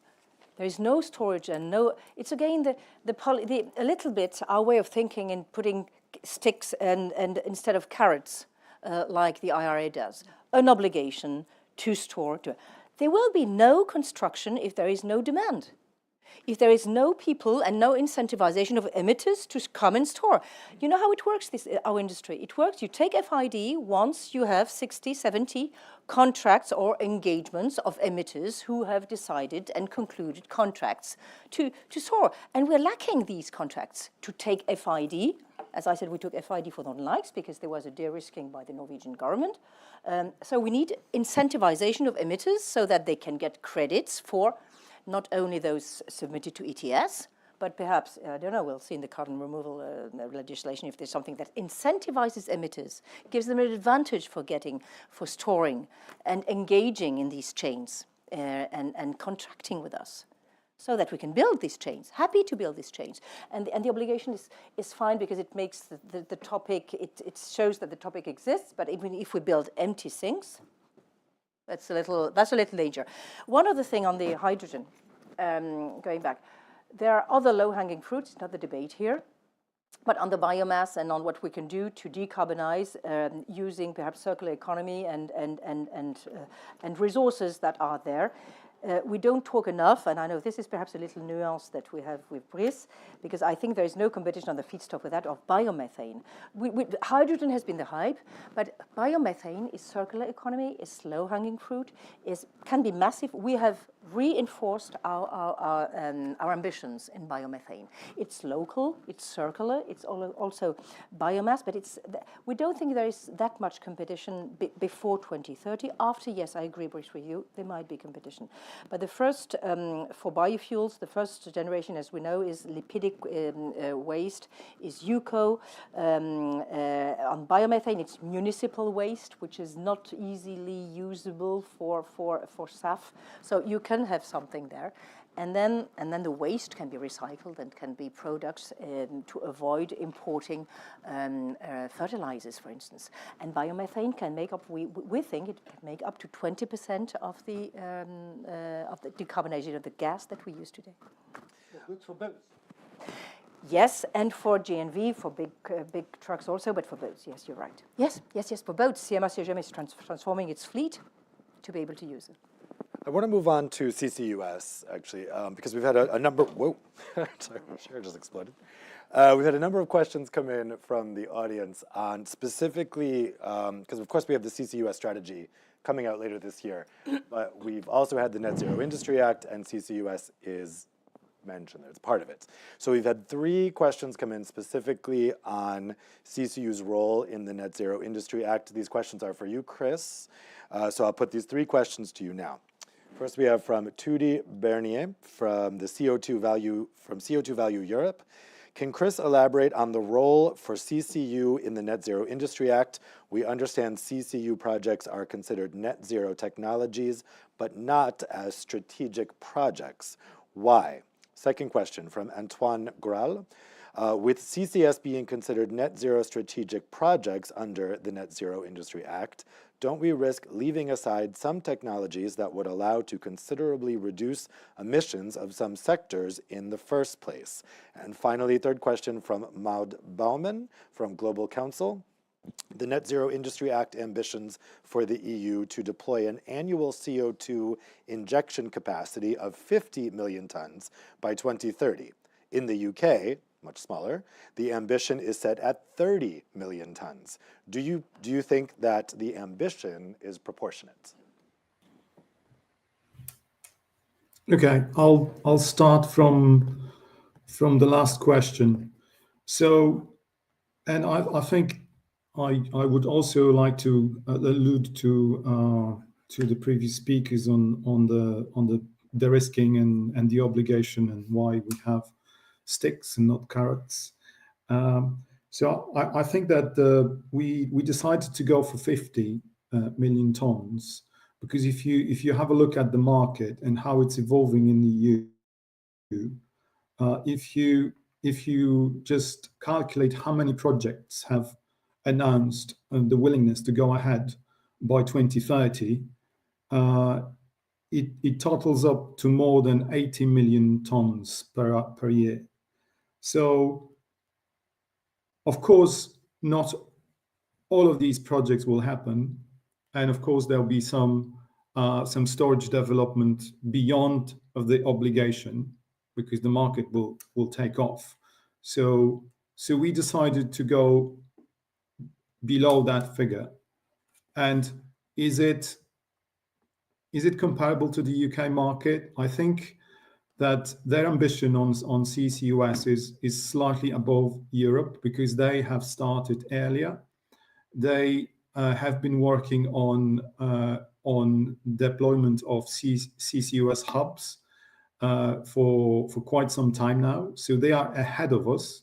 there is no storage and no. It's again a little bit our way of thinking in putting sticks and instead of carrots, like the IRA does, an obligation to store. There will be no construction if there is no demand. If there is no people and no incentivization of emitters to come and store. You know how it works, our industry? It works, you take FID once you have 60, 70 contracts or engagements of emitters who have decided and concluded contracts to store. And we're lacking these contracts to take FID. As I said, we took FID for Northern Lights because there was a de-risking by the Norwegian government. So we need incentivization of emitters so that they can get credits for not only those submitted to ETS, but perhaps, I don't know, we'll see in the carbon removal legislation if there's something that incentivizes emitters, gives them an advantage for storing and engaging in these chains and contracting with us so that we can build these chains, happy to build these chains. And the obligation is fine because it makes the topic, it shows that the topic exists, but even if we build empty sinks, that's a little danger. One other thing on the hydrogen, going back, there are other low-hanging fruits. It's not the debate here, but on the biomass and on what we can do to decarbonize using perhaps circular economy and resources that are there. We don't talk enough, and I know this is perhaps a little nuance that we have with Brice, because I think there is no competition on the feedstock with that of biomethane. Hydrogen has been the hype, but biomethane is circular economy, is low-hanging fruit, can be massive. We have reinforced our ambitions in biomethane. It's local, it's circular, it's also biomass, but we don't think there is that much competition before 2030. After, yes, I agree with you, there might be competition. But the first, for biofuels, the first generation, as we know, is lipidic waste, is UCO. On biomethane, it's municipal waste, which is not easily usable for SAF. So you can have something there. And then the waste can be recycled and can be products to avoid importing fertilizers, for instance. And biomethane can make up, we think it can make up to 20% of the decarbonization of the gas that we use today. Good for boats. Yes, and for GNV, for big trucks also, but for boats, yes, you're right. Yes, for boats. CMA-CGM is transforming its fleet to be able to use it. I want to move on to CCUS, actually, because we've had a number, whoa, sorry, my chair just exploded. We've had a number of questions come in from the audience on specifically, because of course we have the CCUS strategy coming out later this year, but we've also had the Net Zero Industry Act, and CCUS is mentioned there, it's part of it. So we've had 3 questions come in specifically on CCU's role in the Net Zero Industry Act. These questions are for you, Chris. So I'll put these 3 questions to you now. First, we have from Tudi Bernier from the CO2 Value Europe. Can Chris elaborate on the role for CCU in the Net Zero Industry Act? We understand CCU projects are considered net zero technologies, but not as strategic projects. Why? Second question from Antoine Graal. With CCS being considered net zero strategic projects under the Net Zero Industry Act, don't we risk leaving aside some technologies that would allow to considerably reduce emissions of some sectors in the first place? And finally, third question from Maud Baumann from Global Council. The Net Zero Industry Act ambitions for the EU to deploy an annual CO2 injection capacity of 50 million tons by 2030. In the UK, much smaller, the ambition is set at 30 million tons. Do you think that the ambition is proportionate? Okay, I'll start from the last question. So, and I think I would also like to allude to the previous speakers on the de-risking and the obligation and why we have sticks and not carrots. So I think that we decided to go for 50 million tons because if you have a look at the market and how it's evolving in the EU, If you just calculate how many projects have announced the willingness to go ahead by 2030, it totals up to more than 80 million tons per year. So, of course, not all of these projects will happen, and of course there'll be some storage development beyond of the obligation, because the market will take off. So we decided to go below that figure. And is it comparable to the UK market? I think that their ambition on CCUS is slightly above Europe, because they have started earlier. They have been working on deployment of CCUS hubs for quite some time now. So they are ahead of us,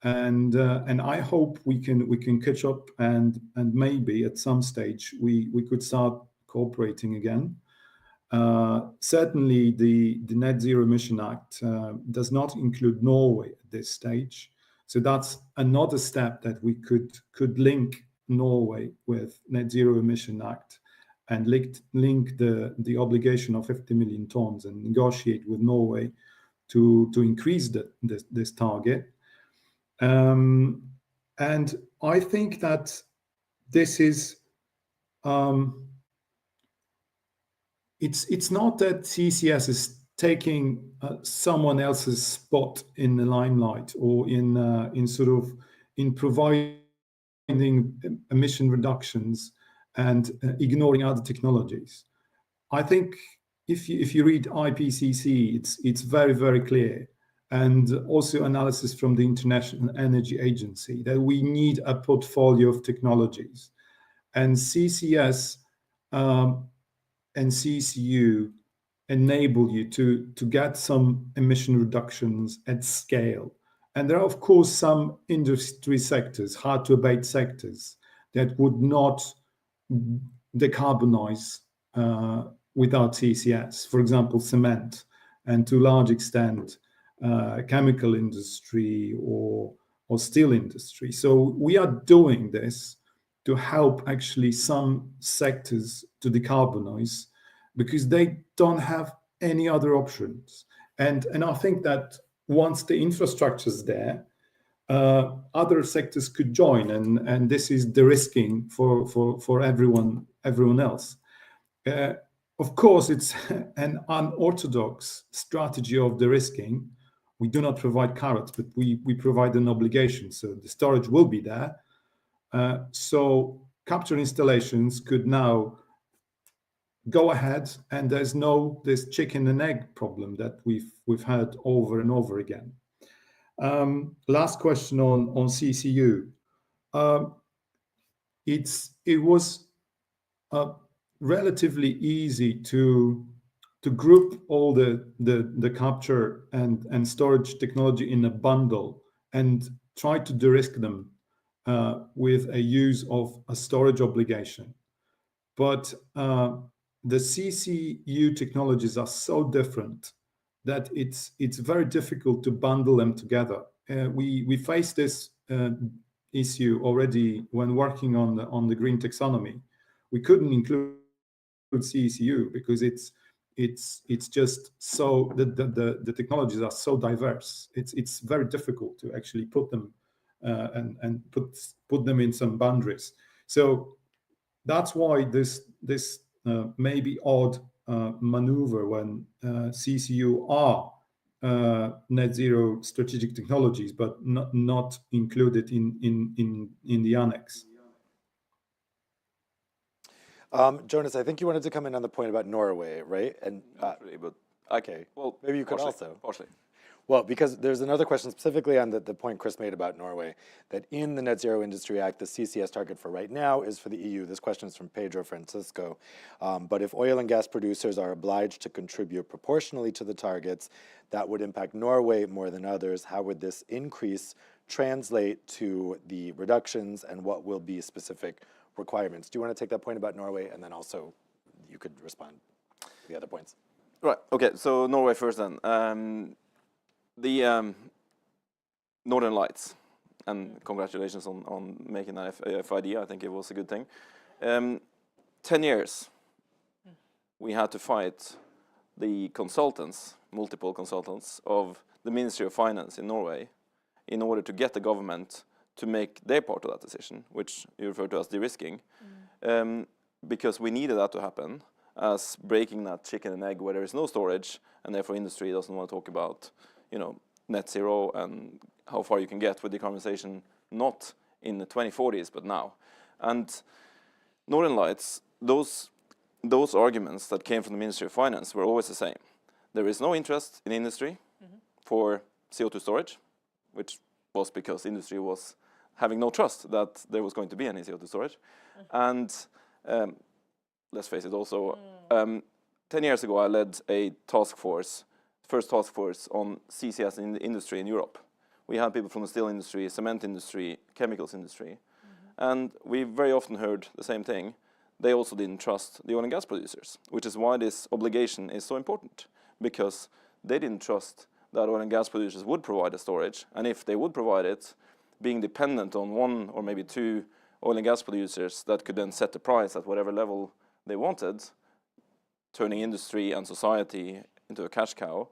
and I hope we can catch up, and maybe at some stage we could start cooperating again. Certainly, the Net Zero Emission Act does not include Norway at this stage. So that's another step that we could link Norway with Net Zero Emission Act, and link the obligation of 50 million tons, and negotiate with Norway to increase this target. And I think that this is it's not that CCS is taking someone else's spot in the limelight, or in providing emission reductions and ignoring other technologies. I think if you read IPCC, it's very, very clear, and also analysis from the International Energy Agency, that we need a portfolio of technologies, and CCS and CCU enable you to get some emission reductions at scale. And there are, of course, some industry sectors, hard to abate sectors, that would not decarbonize without CCS. For example, cement, and to a large extent, chemical industry or steel industry. So we are doing this to help actually some sectors to decarbonize, because they don't have any other options. And I think that once the infrastructure is there, other sectors could join, and this is de-risking for everyone else. Of course, it's an unorthodox strategy of de-risking. We do not provide carrots, but we provide an obligation. So the storage will be there. So capture installations could now go ahead, and there's this chicken and egg problem that we've had over and over again. Last question on CCU. It was relatively easy to group all the capture and storage technology in a bundle, and try to de-risk them with a use of a storage obligation. But the CCU technologies are so different that it's very difficult to bundle them together. We faced this issue already when working on the green taxonomy. We couldn't include CCU because it's just so the technologies are so diverse. It's very difficult to actually put them and put them in some boundaries. So that's why this maybe odd maneuver when CCU are net zero strategic technologies, but not included in the annex. Jonas, I think you wanted to come in on the point about Norway, right? And Not really, but okay, well, maybe you could also. Partially. Well, because there's another question specifically on the point Chris made about Norway, that in the Net Zero Industry Act, the CCS target for right now is for the EU. This question is from Pedro Francisco. But if oil and gas producers are obliged to contribute proportionally to the targets, that would impact Norway more than others. How would this increase translate to the reductions, and what will be specific requirements? Do you want to take that point about Norway, and then also you could respond to the other points? Right, okay, so Norway first then. the Northern Lights, and congratulations on making that FID. I think it was a good thing. 10 years we had to fight the consultants, multiple consultants of the Ministry of Finance in Norway, in order to get the government to make their part of that decision, which you refer to as de-risking, because we needed that to happen, as breaking that chicken and egg where there is no storage, and therefore industry doesn't want to talk about, you know, net zero and how far you can get with decarbonisation, not in the 2040s, but now. And Northern Lights, those arguments that came from the Ministry of Finance were always the same. There is no interest in industry for CO2 storage, which was because industry was having no trust that there was going to be any CO2 storage. And let's face it also, 10 years ago I led a task force, first task force on CCS in the industry in Europe. We had people from the steel industry, cement industry, chemicals industry, and we very often heard the same thing. They also didn't trust the oil and gas producers, which is why this obligation is so important, because they didn't trust that oil and gas producers would provide the storage, and if they would provide it, being dependent on one or maybe two oil and gas producers that could then set the price at whatever level they wanted, turning industry and society into a cash cow,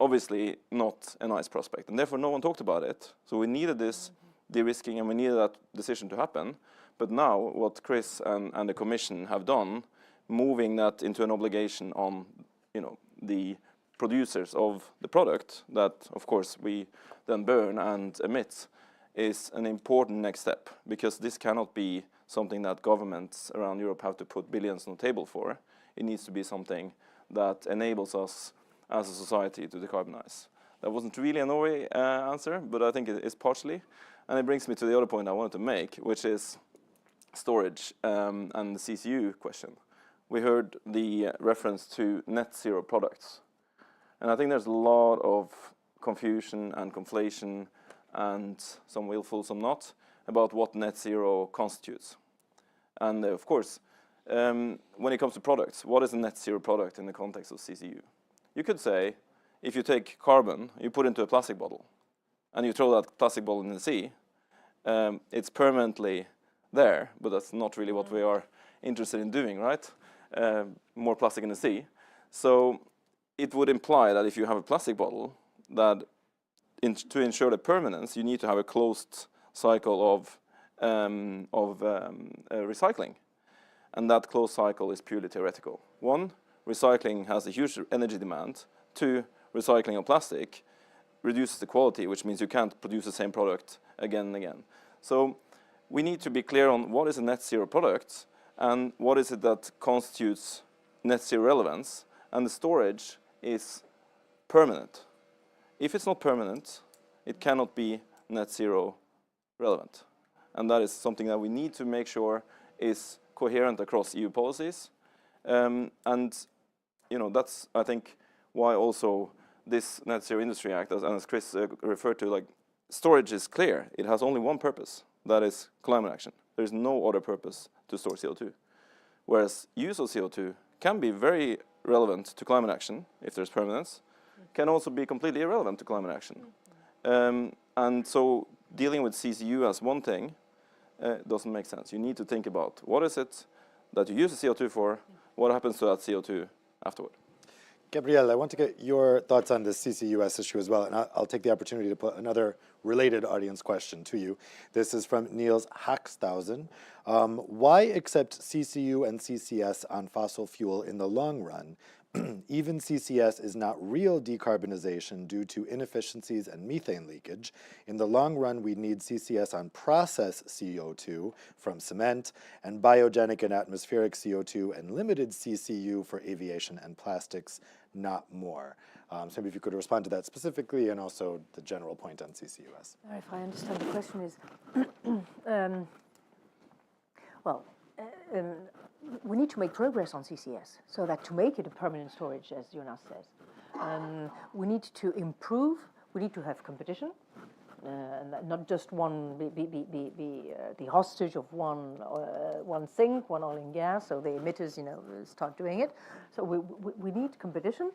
obviously not a nice prospect, and therefore no one talked about it. So we needed this de-risking, and we needed that decision to happen. But now what Chris and the Commission have done, moving that into an obligation on, you know, the producers of the product that, of course, we then burn and emit, is an important next step, because this cannot be something that governments around Europe have to put billions on the table for. It needs to be something that enables us as a society to decarbonize. That wasn't really a Norway answer, but I think it is partially. And it brings me to the other point I wanted to make, which is storage and the CCU question. We heard the reference to net zero products. And I think there's a lot of confusion and conflation, and some willful, some not, about what net zero constitutes. And of course, when it comes to products, what is a net zero product in the context of CCU? You could say, if you take carbon, you put it into a plastic bottle, and you throw that plastic bottle in the sea, it's permanently there, but that's not really what we are interested in doing, right? More plastic in the sea. So it would imply that if you have a plastic bottle, that to ensure the permanence, you need to have a closed cycle of recycling. And that closed cycle is purely theoretical. One, recycling has a huge energy demand. Two, recycling of plastic reduces the quality, which means you can't produce the same product again and again. So we need to be clear on what is a net zero product and what is it that constitutes net zero relevance, and the storage is permanent. If it's not permanent, it cannot be net zero relevant. And that is something that we need to make sure is coherent across EU policies. And you know, that's, I think, why also this Net Zero Industry Act, as Chris referred to, like, storage is clear. It has only one purpose, that is climate action. There is no other purpose to store CO2. Whereas use of CO2 can be very relevant to climate action, if there's permanence, can also be completely irrelevant to climate action. And so dealing with CCU as one thing doesn't make sense. You need to think about what is it that you use the CO2 for, what happens to that CO2 afterward. Gabrielle, I want to get your thoughts on this CCUS issue as well, and I'll take the opportunity to put another related audience question to you. This is from Niels Hackstausen. Why accept CCU and CCS on fossil fuel in the long run? Even CCS is not real decarbonization due to inefficiencies and methane leakage. In the long run, we need CCS on process CO2 from cement, and biogenic and atmospheric CO2, and limited CCU for aviation and plastics, not more. So maybe if you could respond to that specifically, and also the general point on CCUS. If I understand the question is, we need to make progress on CCS, so that to make it a permanent storage, as Jonas says, we need to improve, we need to have competition, and not just be the hostage of one thing, one oil and gas. So the emitters, start doing it. So we need competition.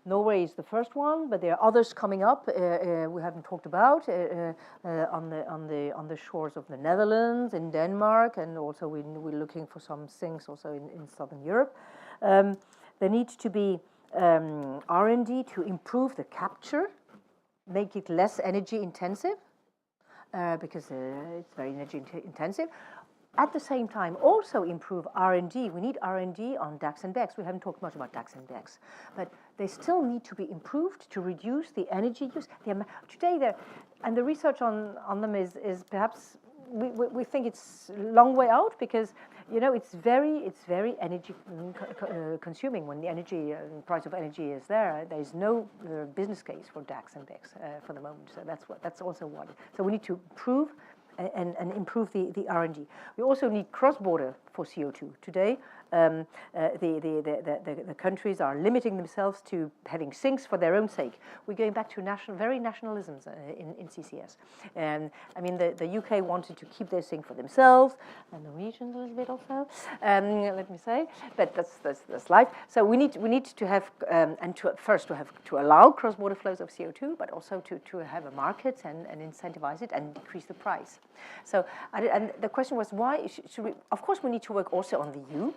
Norway is the first one, but there are others coming up. We haven't talked about on the shores of the Netherlands, in Denmark, and also we're looking for some things also in Southern Europe. There needs to be R&D to improve the capture, make it less energy intensive, because it's very energy intensive. At the same time, also improve R&D. We need R&D on DACs and BECCS. We haven't talked much about DACs and BECCS, but they still need to be improved to reduce the energy use. Today, and the research on them is perhaps, we think it's a long way out, because it's very energy consuming. When the energy price of energy is there is no business case for DACs and BECCS for the moment. So that's also one. So we need to improve and improve the R&D. We also need cross-border for CO2. Today, the countries are limiting themselves to having sinks for their own sake. We're going back to very nationalisms in CCS. And I mean, the UK wanted to keep their sink for themselves, and the regions a little bit also, let me say. But that's life. So we need to have to allow cross-border flows of CO2, but also to have a market and incentivize it and decrease the price. So and the question was, why should we? Of course, we need to work also on the U.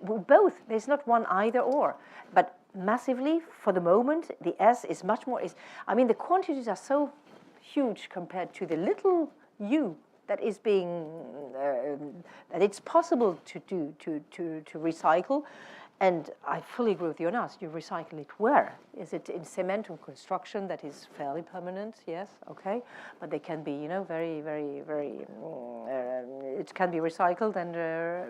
Both. There's not one either or, but massively for the moment, the S is much more. I mean, the quantities are so huge compared to the little U that is being that it's possible to recycle. And I fully agree with you on us. You recycle it where? Is it in cement or construction that is fairly permanent? Yes, okay. But they can be, very, very, very. It can be recycled and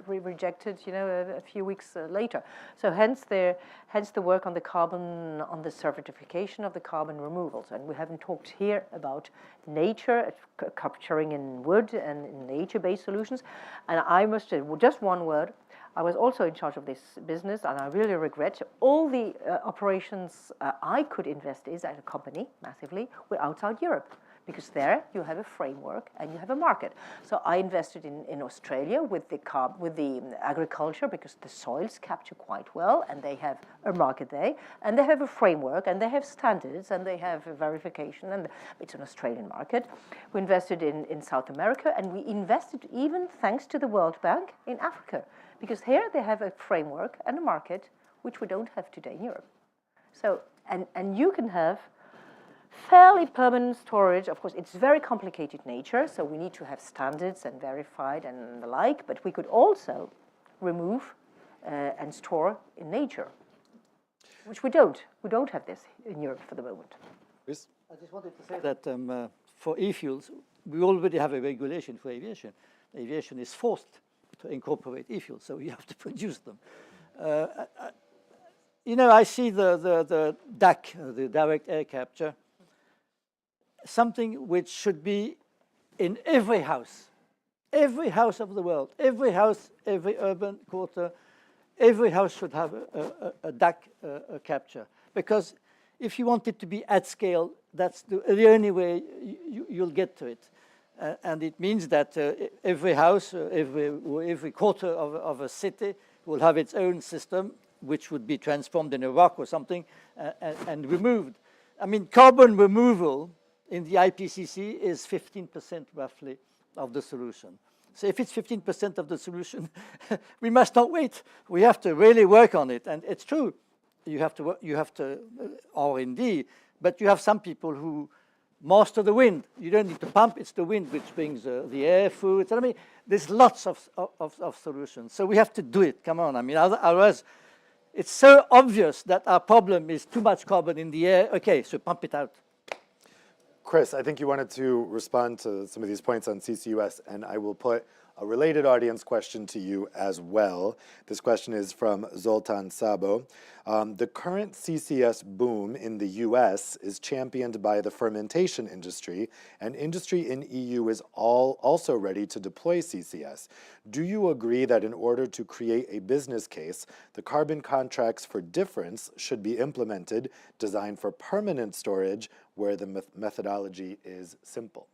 rejected, a few weeks later. So hence the work on the carbon, on the certification of the carbon removals. And we haven't talked here about nature, capturing in wood and in nature-based solutions. And I must say, just one word. I was also in charge of this business, and I really regret all the operations I could invest in as a company massively were outside Europe, because there you have a framework and you have a market. So I invested in Australia with the agriculture, because the soils capture quite well, and they have a market there, and they have a framework, and they have standards, and they have a verification, and it's an Australian market. We invested in South America, and we invested even thanks to the World Bank in Africa, because here they have a framework and a market which we don't have today in Europe. So, and you can have fairly permanent storage. Of course, it's very complicated nature, so we need to have standards and verified and the like, but we could also remove and store in nature, which we don't. We don't have this in Europe for the moment. Yes. I just wanted to say that for e-fuels, we already have a regulation for aviation. Aviation is forced to incorporate e-fuels, so you have to produce them. I see the DAC, the direct air capture, something which should be in every house of the world, every house, every urban quarter, every house should have a DAC capture, because if you want it to be at scale, that's the only way you'll get to it. And it means that every house, every quarter of a city will have its own system, which would be transformed in a rock or something and removed. I mean, carbon removal in the IPCC is 15% roughly of the solution. So if it's 15% of the solution, we must not wait. We have to really work on it. And it's true, you have to R&D, but you have some people who master the wind. You don't need to pump, it's the wind which brings the air through it. I mean, there's lots of solutions. So we have to do it, come on. I mean, otherwise, it's so obvious that our problem is too much carbon in the air. Okay, so pump it out. Chris, I think you wanted to respond to some of these points on CCUS, and I will put a related audience question to you as well. This question is from Zoltan Sabo. The current CCS boom in the US is championed by the fermentation industry, and industry in EU is also ready to deploy CCS. Do you agree that in order to create a business case, the carbon contracts for difference should be implemented, designed for permanent storage, where the methodology is simple?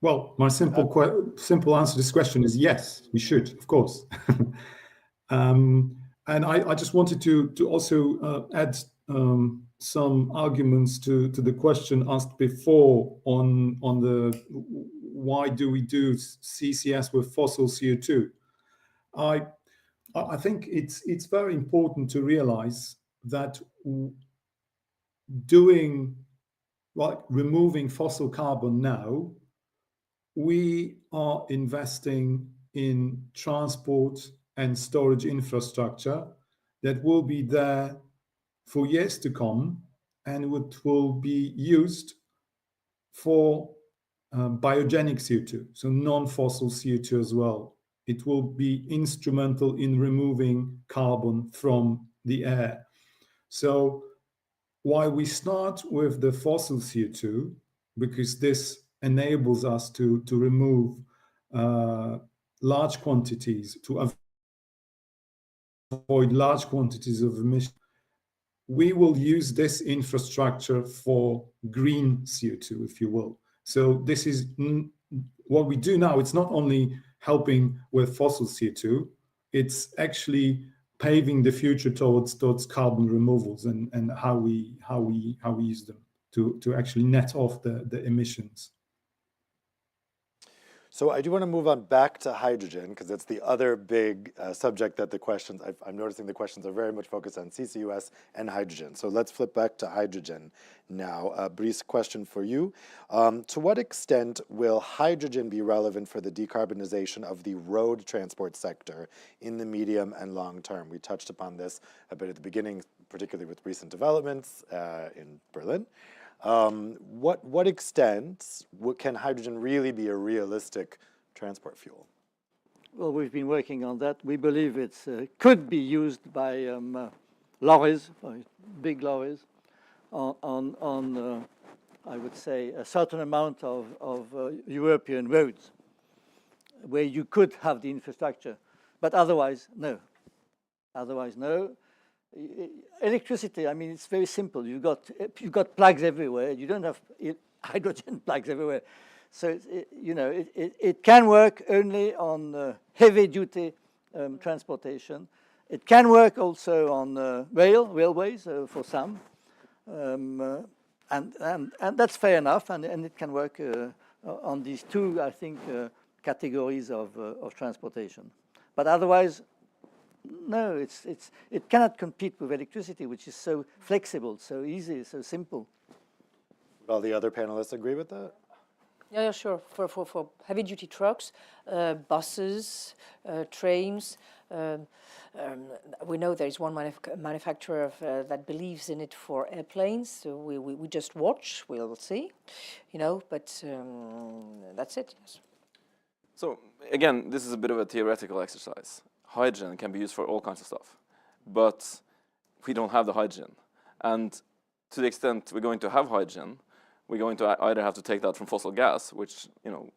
Well, my simple answer to this question is yes, we should, of course. And I just wanted to also add some arguments to the question asked before on the why do we do CCS with fossil CO2. I think it's very important to realize that removing fossil carbon now, we are investing in transport and storage infrastructure that will be there for years to come, and it will be used for biogenic CO2, so non-fossil CO2 as well. It will be instrumental in removing carbon from the air. So while we start with the fossil CO2, because this enables us to remove large quantities, to avoid large quantities of emission, we will use this infrastructure for green CO2, if you will. So this is what we do now. It's not only helping with fossil CO2, it's actually paving the future towards carbon removals and how we use them to actually net off the emissions. So I do want to move on back to hydrogen, because it's the other big subject that the questions, I'm noticing the questions are very much focused on CCUS and hydrogen. So let's flip back to hydrogen now. Brice, question for you. To what extent will hydrogen be relevant for the decarbonization of the road transport sector in the medium and long term? We touched upon this a bit at the beginning, particularly with recent developments in Berlin. What extent can hydrogen really be a realistic transport fuel? Well, we've been working on that. We believe it could be used by lorries, by big lorries, on I would say, a certain amount of European roads, where you could have the infrastructure. But otherwise, no. Otherwise, no. Electricity, I mean, it's very simple. You've got plugs everywhere. You don't have hydrogen plugs everywhere. So, it can work only on heavy-duty transportation. It can work also on railways for some. And that's fair enough, and it can work on these two, I think, categories of transportation. But otherwise, no, it cannot compete with electricity, which is so flexible, so easy, so simple. All the other panelists agree with that? Yeah, sure. For heavy-duty trucks, buses, trains, we know there is one manufacturer that believes in it for airplanes. So we just watch. We'll see, But that's it. Yes. So again, this is a bit of a theoretical exercise. Hydrogen can be used for all kinds of stuff, but we don't have the hydrogen. And to the extent we're going to have hydrogen, we're going to either have to take that from fossil gas, which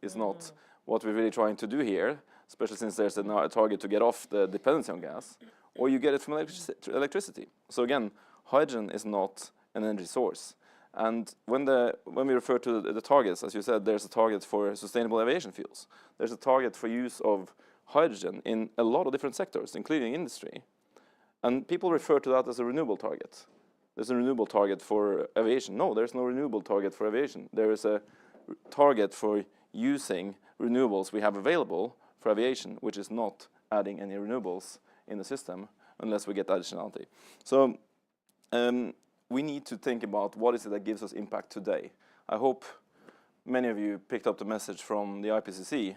is not what we're really trying to do here, especially since there's a target to get off the dependency on gas, or you get it from electricity. So again, hydrogen is not an energy source. And when we refer to the targets, as you said, there's a target for sustainable aviation fuels. There's a target for use of hydrogen in a lot of different sectors, including industry. And people refer to that as a renewable target. There's a renewable target for aviation. No, there's no renewable target for aviation. There is a target for using renewables we have available for aviation, which is not adding any renewables in the system unless we get additionality. So we need to think about what is it that gives us impact today. I hope many of you picked up the message from the IPCC,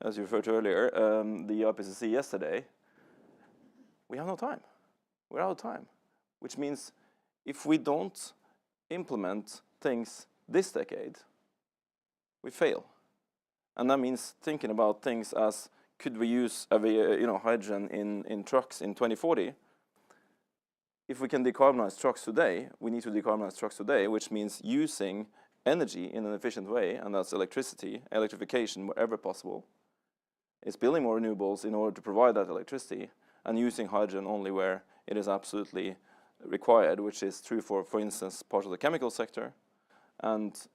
as you referred to earlier, the IPCC yesterday. We have no time. We're out of time, which means if we don't implement things this decade, we fail. And that means thinking about things as, could we use hydrogen in trucks in 2040? If we can decarbonize trucks today, we need to decarbonize trucks today, which means using energy in an efficient way, and that's electricity, electrification wherever possible. It's building more renewables in order to provide that electricity, and using hydrogen only where it is absolutely required, which is true for instance, part of the chemical sector, and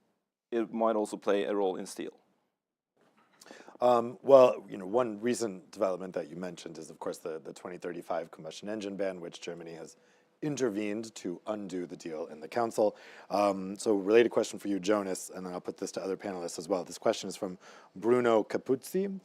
it might also play a role in steel. Well, one recent development that you mentioned is, of course, the 2035 combustion engine ban, which Germany has intervened to undo the deal in the council. So related question for you, Jonas, and then I'll put this to other panelists as well. This question is from Bruno Capuzzi.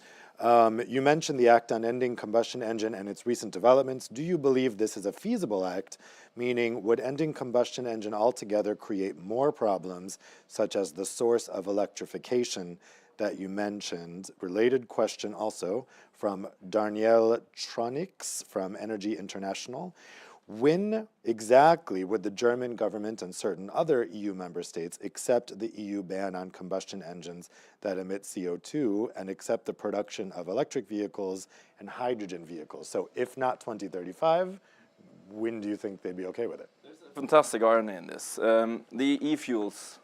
You mentioned the act on ending combustion engine and its recent developments. Do you believe this is a feasible act? Meaning, would ending combustion engine altogether create more problems, such as the source of electrification that you mentioned? Related question also from Daniel Tronix from Energy International. When exactly would the German government and certain other EU member states accept the EU ban on combustion engines that emit CO2 and accept the production of electric vehicles and hydrogen vehicles? So if not 2035, when do you think they'd be okay with it? There's a fantastic irony in this. The e-fuels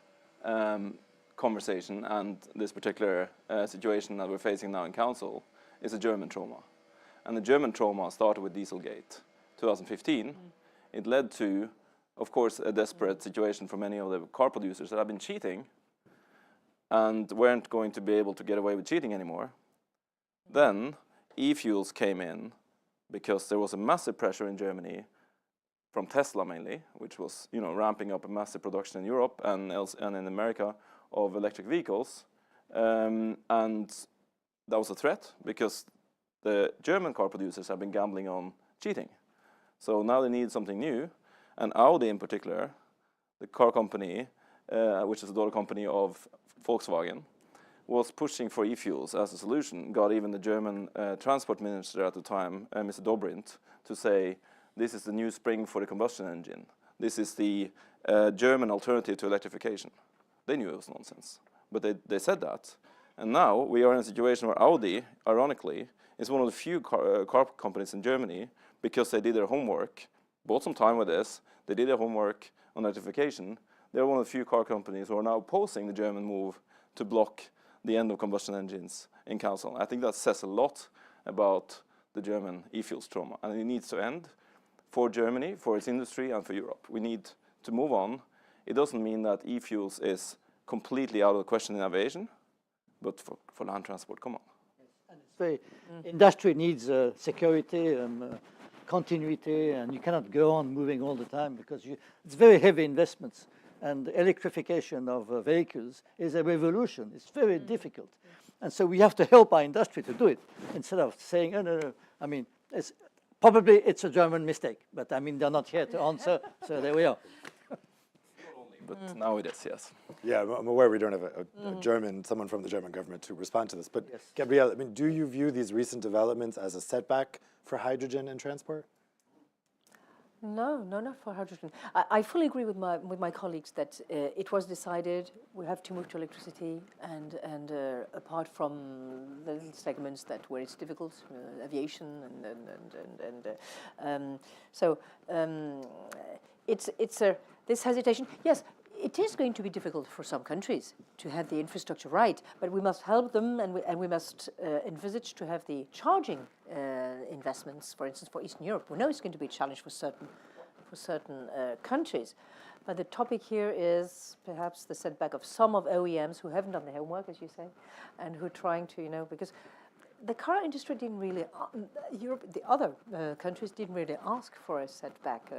conversation and this particular situation that we're facing now in Council is a German trauma. And the German trauma started with Dieselgate. 2015, it led to, of course, a desperate situation for many of the car producers that have been cheating and weren't going to be able to get away with cheating anymore. Then e-fuels came in because there was a massive pressure in Germany from Tesla mainly, which was ramping up a massive production in Europe and in America of electric vehicles. And that was a threat because the German car producers have been gambling on cheating. So now they need something new, and Audi in particular, the car company, which is a daughter company of Volkswagen, was pushing for e-fuels as a solution, got even the German transport minister at the time, Mr. Dobrindt, to say, this is the new spring for the combustion engine. This is the German alternative to electrification. They knew it was nonsense, but they said that. And now we are in a situation where Audi, ironically, is one of the few car companies in Germany, because they did their homework, bought some time with this, they did their homework on electrification. They're one of the few car companies who are now opposing the German move to block the end of combustion engines in Council. I think that says a lot about the German e-fuels trauma, and it needs to end for Germany, for its industry, and for Europe. We need to move on. It doesn't mean that e-fuels is completely out of the question in aviation, but for land transport, come on. And it's very, industry needs security, continuity, and you cannot go on moving all the time because it's very heavy investments. And electrification of vehicles is a revolution. It's very difficult. And so we have to help our industry to do it instead of saying, oh, no. I mean, probably it's a German mistake, but I mean, they're not here to answer, so there we are. But now it is, yes. Yeah, I'm aware we don't have someone from the German government to respond to this. But yes. Gabrielle, I mean, do you view these recent developments as a setback for hydrogen and transport? No, not for hydrogen. I fully agree with my colleagues that it was decided we have to move to electricity, and apart from the little segments where it's difficult, aviation it's this hesitation. Yes, it is going to be difficult for some countries to have the infrastructure right, but we must help them, and we must envisage to have the charging investments, for instance, for Eastern Europe. We know it's going to be a challenge for certain countries, but the topic here is perhaps the setback of some of OEMs who haven't done their homework, as you say, and who are trying to, because the car industry didn't really, Europe, the other countries didn't really ask for a setback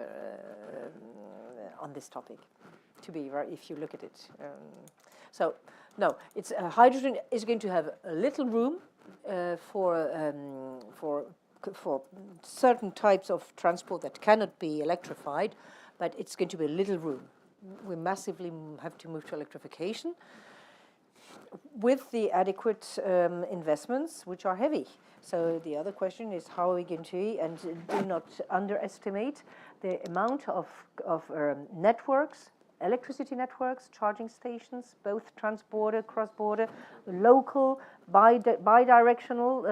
on this topic. To be right, if you look at it, so no, it's hydrogen is going to have a little room for certain types of transport that cannot be electrified, but it's going to be a little room. We massively have to move to electrification with the adequate investments, which are heavy. So the other question is, how are we going to, and do not underestimate the amount of networks electricity networks, charging stations, both trans-border, cross-border, local, bi-directional,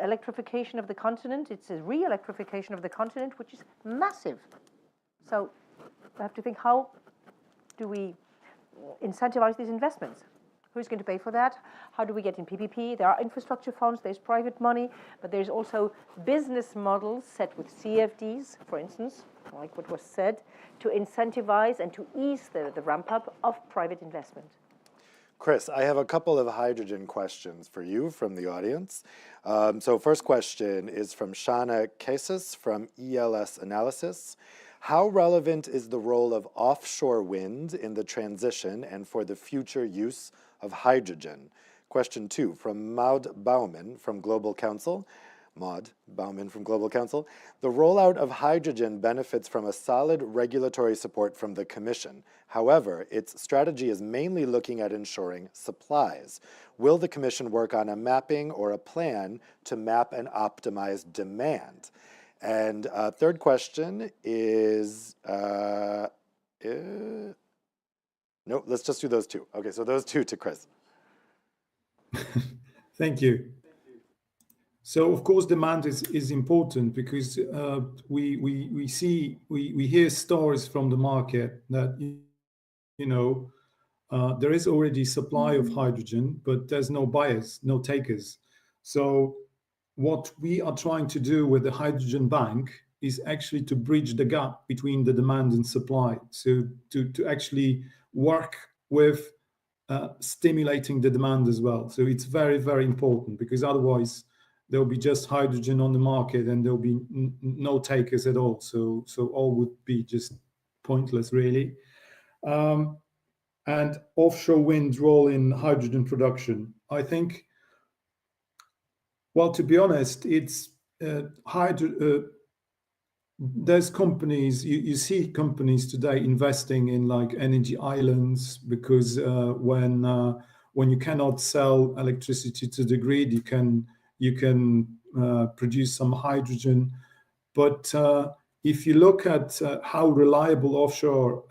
electrification of the continent. It's a re-electrification of the continent, which is massive. So we have to think, how do we incentivize these investments? Who's going to pay for that? How do we get in PPP? There are infrastructure funds, there's private money, but there's also business models set with CFDs, for instance, like what was said, to incentivize and to ease the ramp-up of private investment. Chris, I have a couple of hydrogen questions for you from the audience. So first question is from Shana Cases from ELS Analysis. How relevant is the role of offshore wind in the transition and for the future use of hydrogen? Question 2 from Maud Baumann from Global Council. Maud Baumann from Global Council. The rollout of hydrogen benefits from a solid regulatory support from the Commission. However, its strategy is mainly looking at ensuring supplies. Will the Commission work on a mapping or a plan to map and optimize demand? And third question is, no, let's just do those two. Okay, so those two to Chris. Thank you. So of course demand is important because we hear stories from the market that there is already supply of hydrogen, but there's no buyers, no takers. So what we are trying to do with the hydrogen bank is actually to bridge the gap between the demand and supply. So to actually work with stimulating the demand as well. So it's very, very important because otherwise there'll be just hydrogen on the market and there'll be no takers at all. So all would be just pointless, really. And offshore wind's role in hydrogen production. I think, well, to be honest, it's there's companies, you see companies today investing in like energy islands because when you cannot sell electricity to the grid, you can produce some hydrogen. But if you look at how reliable offshore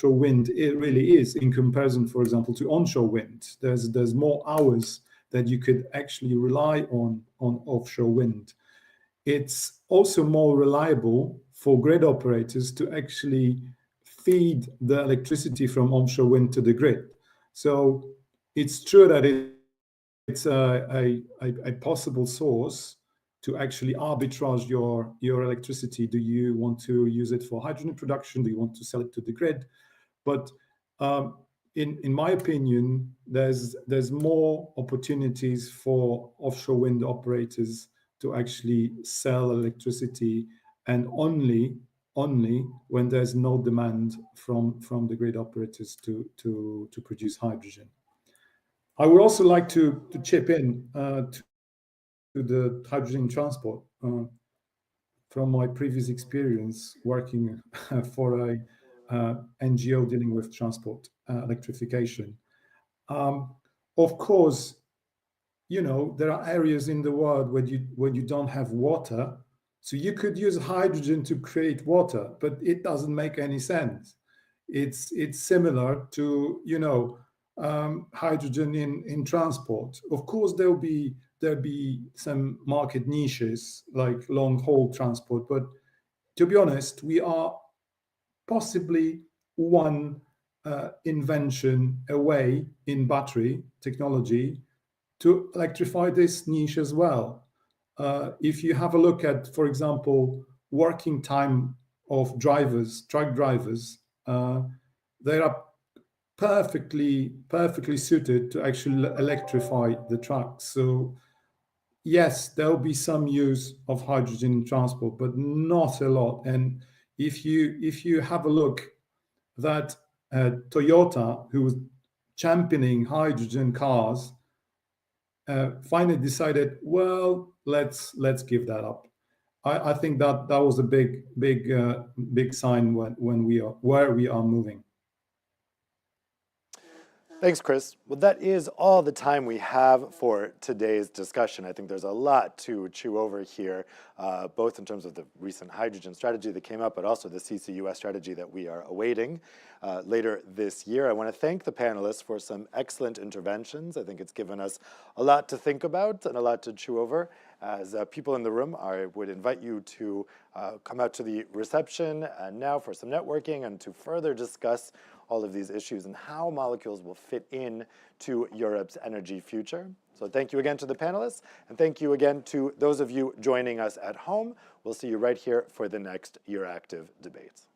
wind it really is in comparison, for example, to onshore wind, there's more hours that you could actually rely on offshore wind. It's also more reliable for grid operators to actually feed the electricity from onshore wind to the grid. So it's true that it's a possible source to actually arbitrage your electricity. Do you want to use it for hydrogen production? Do you want to sell it to the grid? But in my opinion, there's more opportunities for offshore wind operators to actually sell electricity, and only when there's no demand from the grid operators to produce hydrogen. I would also like to chip in to the hydrogen transport from my previous experience working for a NGO dealing with transport electrification. Of course, there are areas in the world where you don't have water, so you could use hydrogen to create water, but it doesn't make any sense. It's similar to hydrogen in transport. Of course, there'll be some market niches like long haul transport, but to be honest, we are possibly one invention away in battery technology to electrify this niche as well. If you have a look at, for example, working time of truck drivers, they are perfectly suited to actually electrify the trucks. So yes, there will be some use of hydrogen in transport, but not a lot. And if you have a look, that Toyota, who was championing hydrogen cars, finally decided, well, let's give that up. I think that was a big sign where we are moving. Thanks, Chris. Well, that is all the time we have for today's discussion. I think there's a lot to chew over here, both in terms of the recent hydrogen strategy that came up, but also the CCUS strategy that we are awaiting later this year. I want to thank the panelists for some excellent interventions. I think it's given us a lot to think about and a lot to chew over. As people in the room, I would invite you to come out to the reception now for some networking and to further discuss all of these issues and how molecules will fit in to Europe's energy future. So thank you again to the panelists, and thank you again to those of you joining us at home. We'll see you right here for the next Euractiv debates.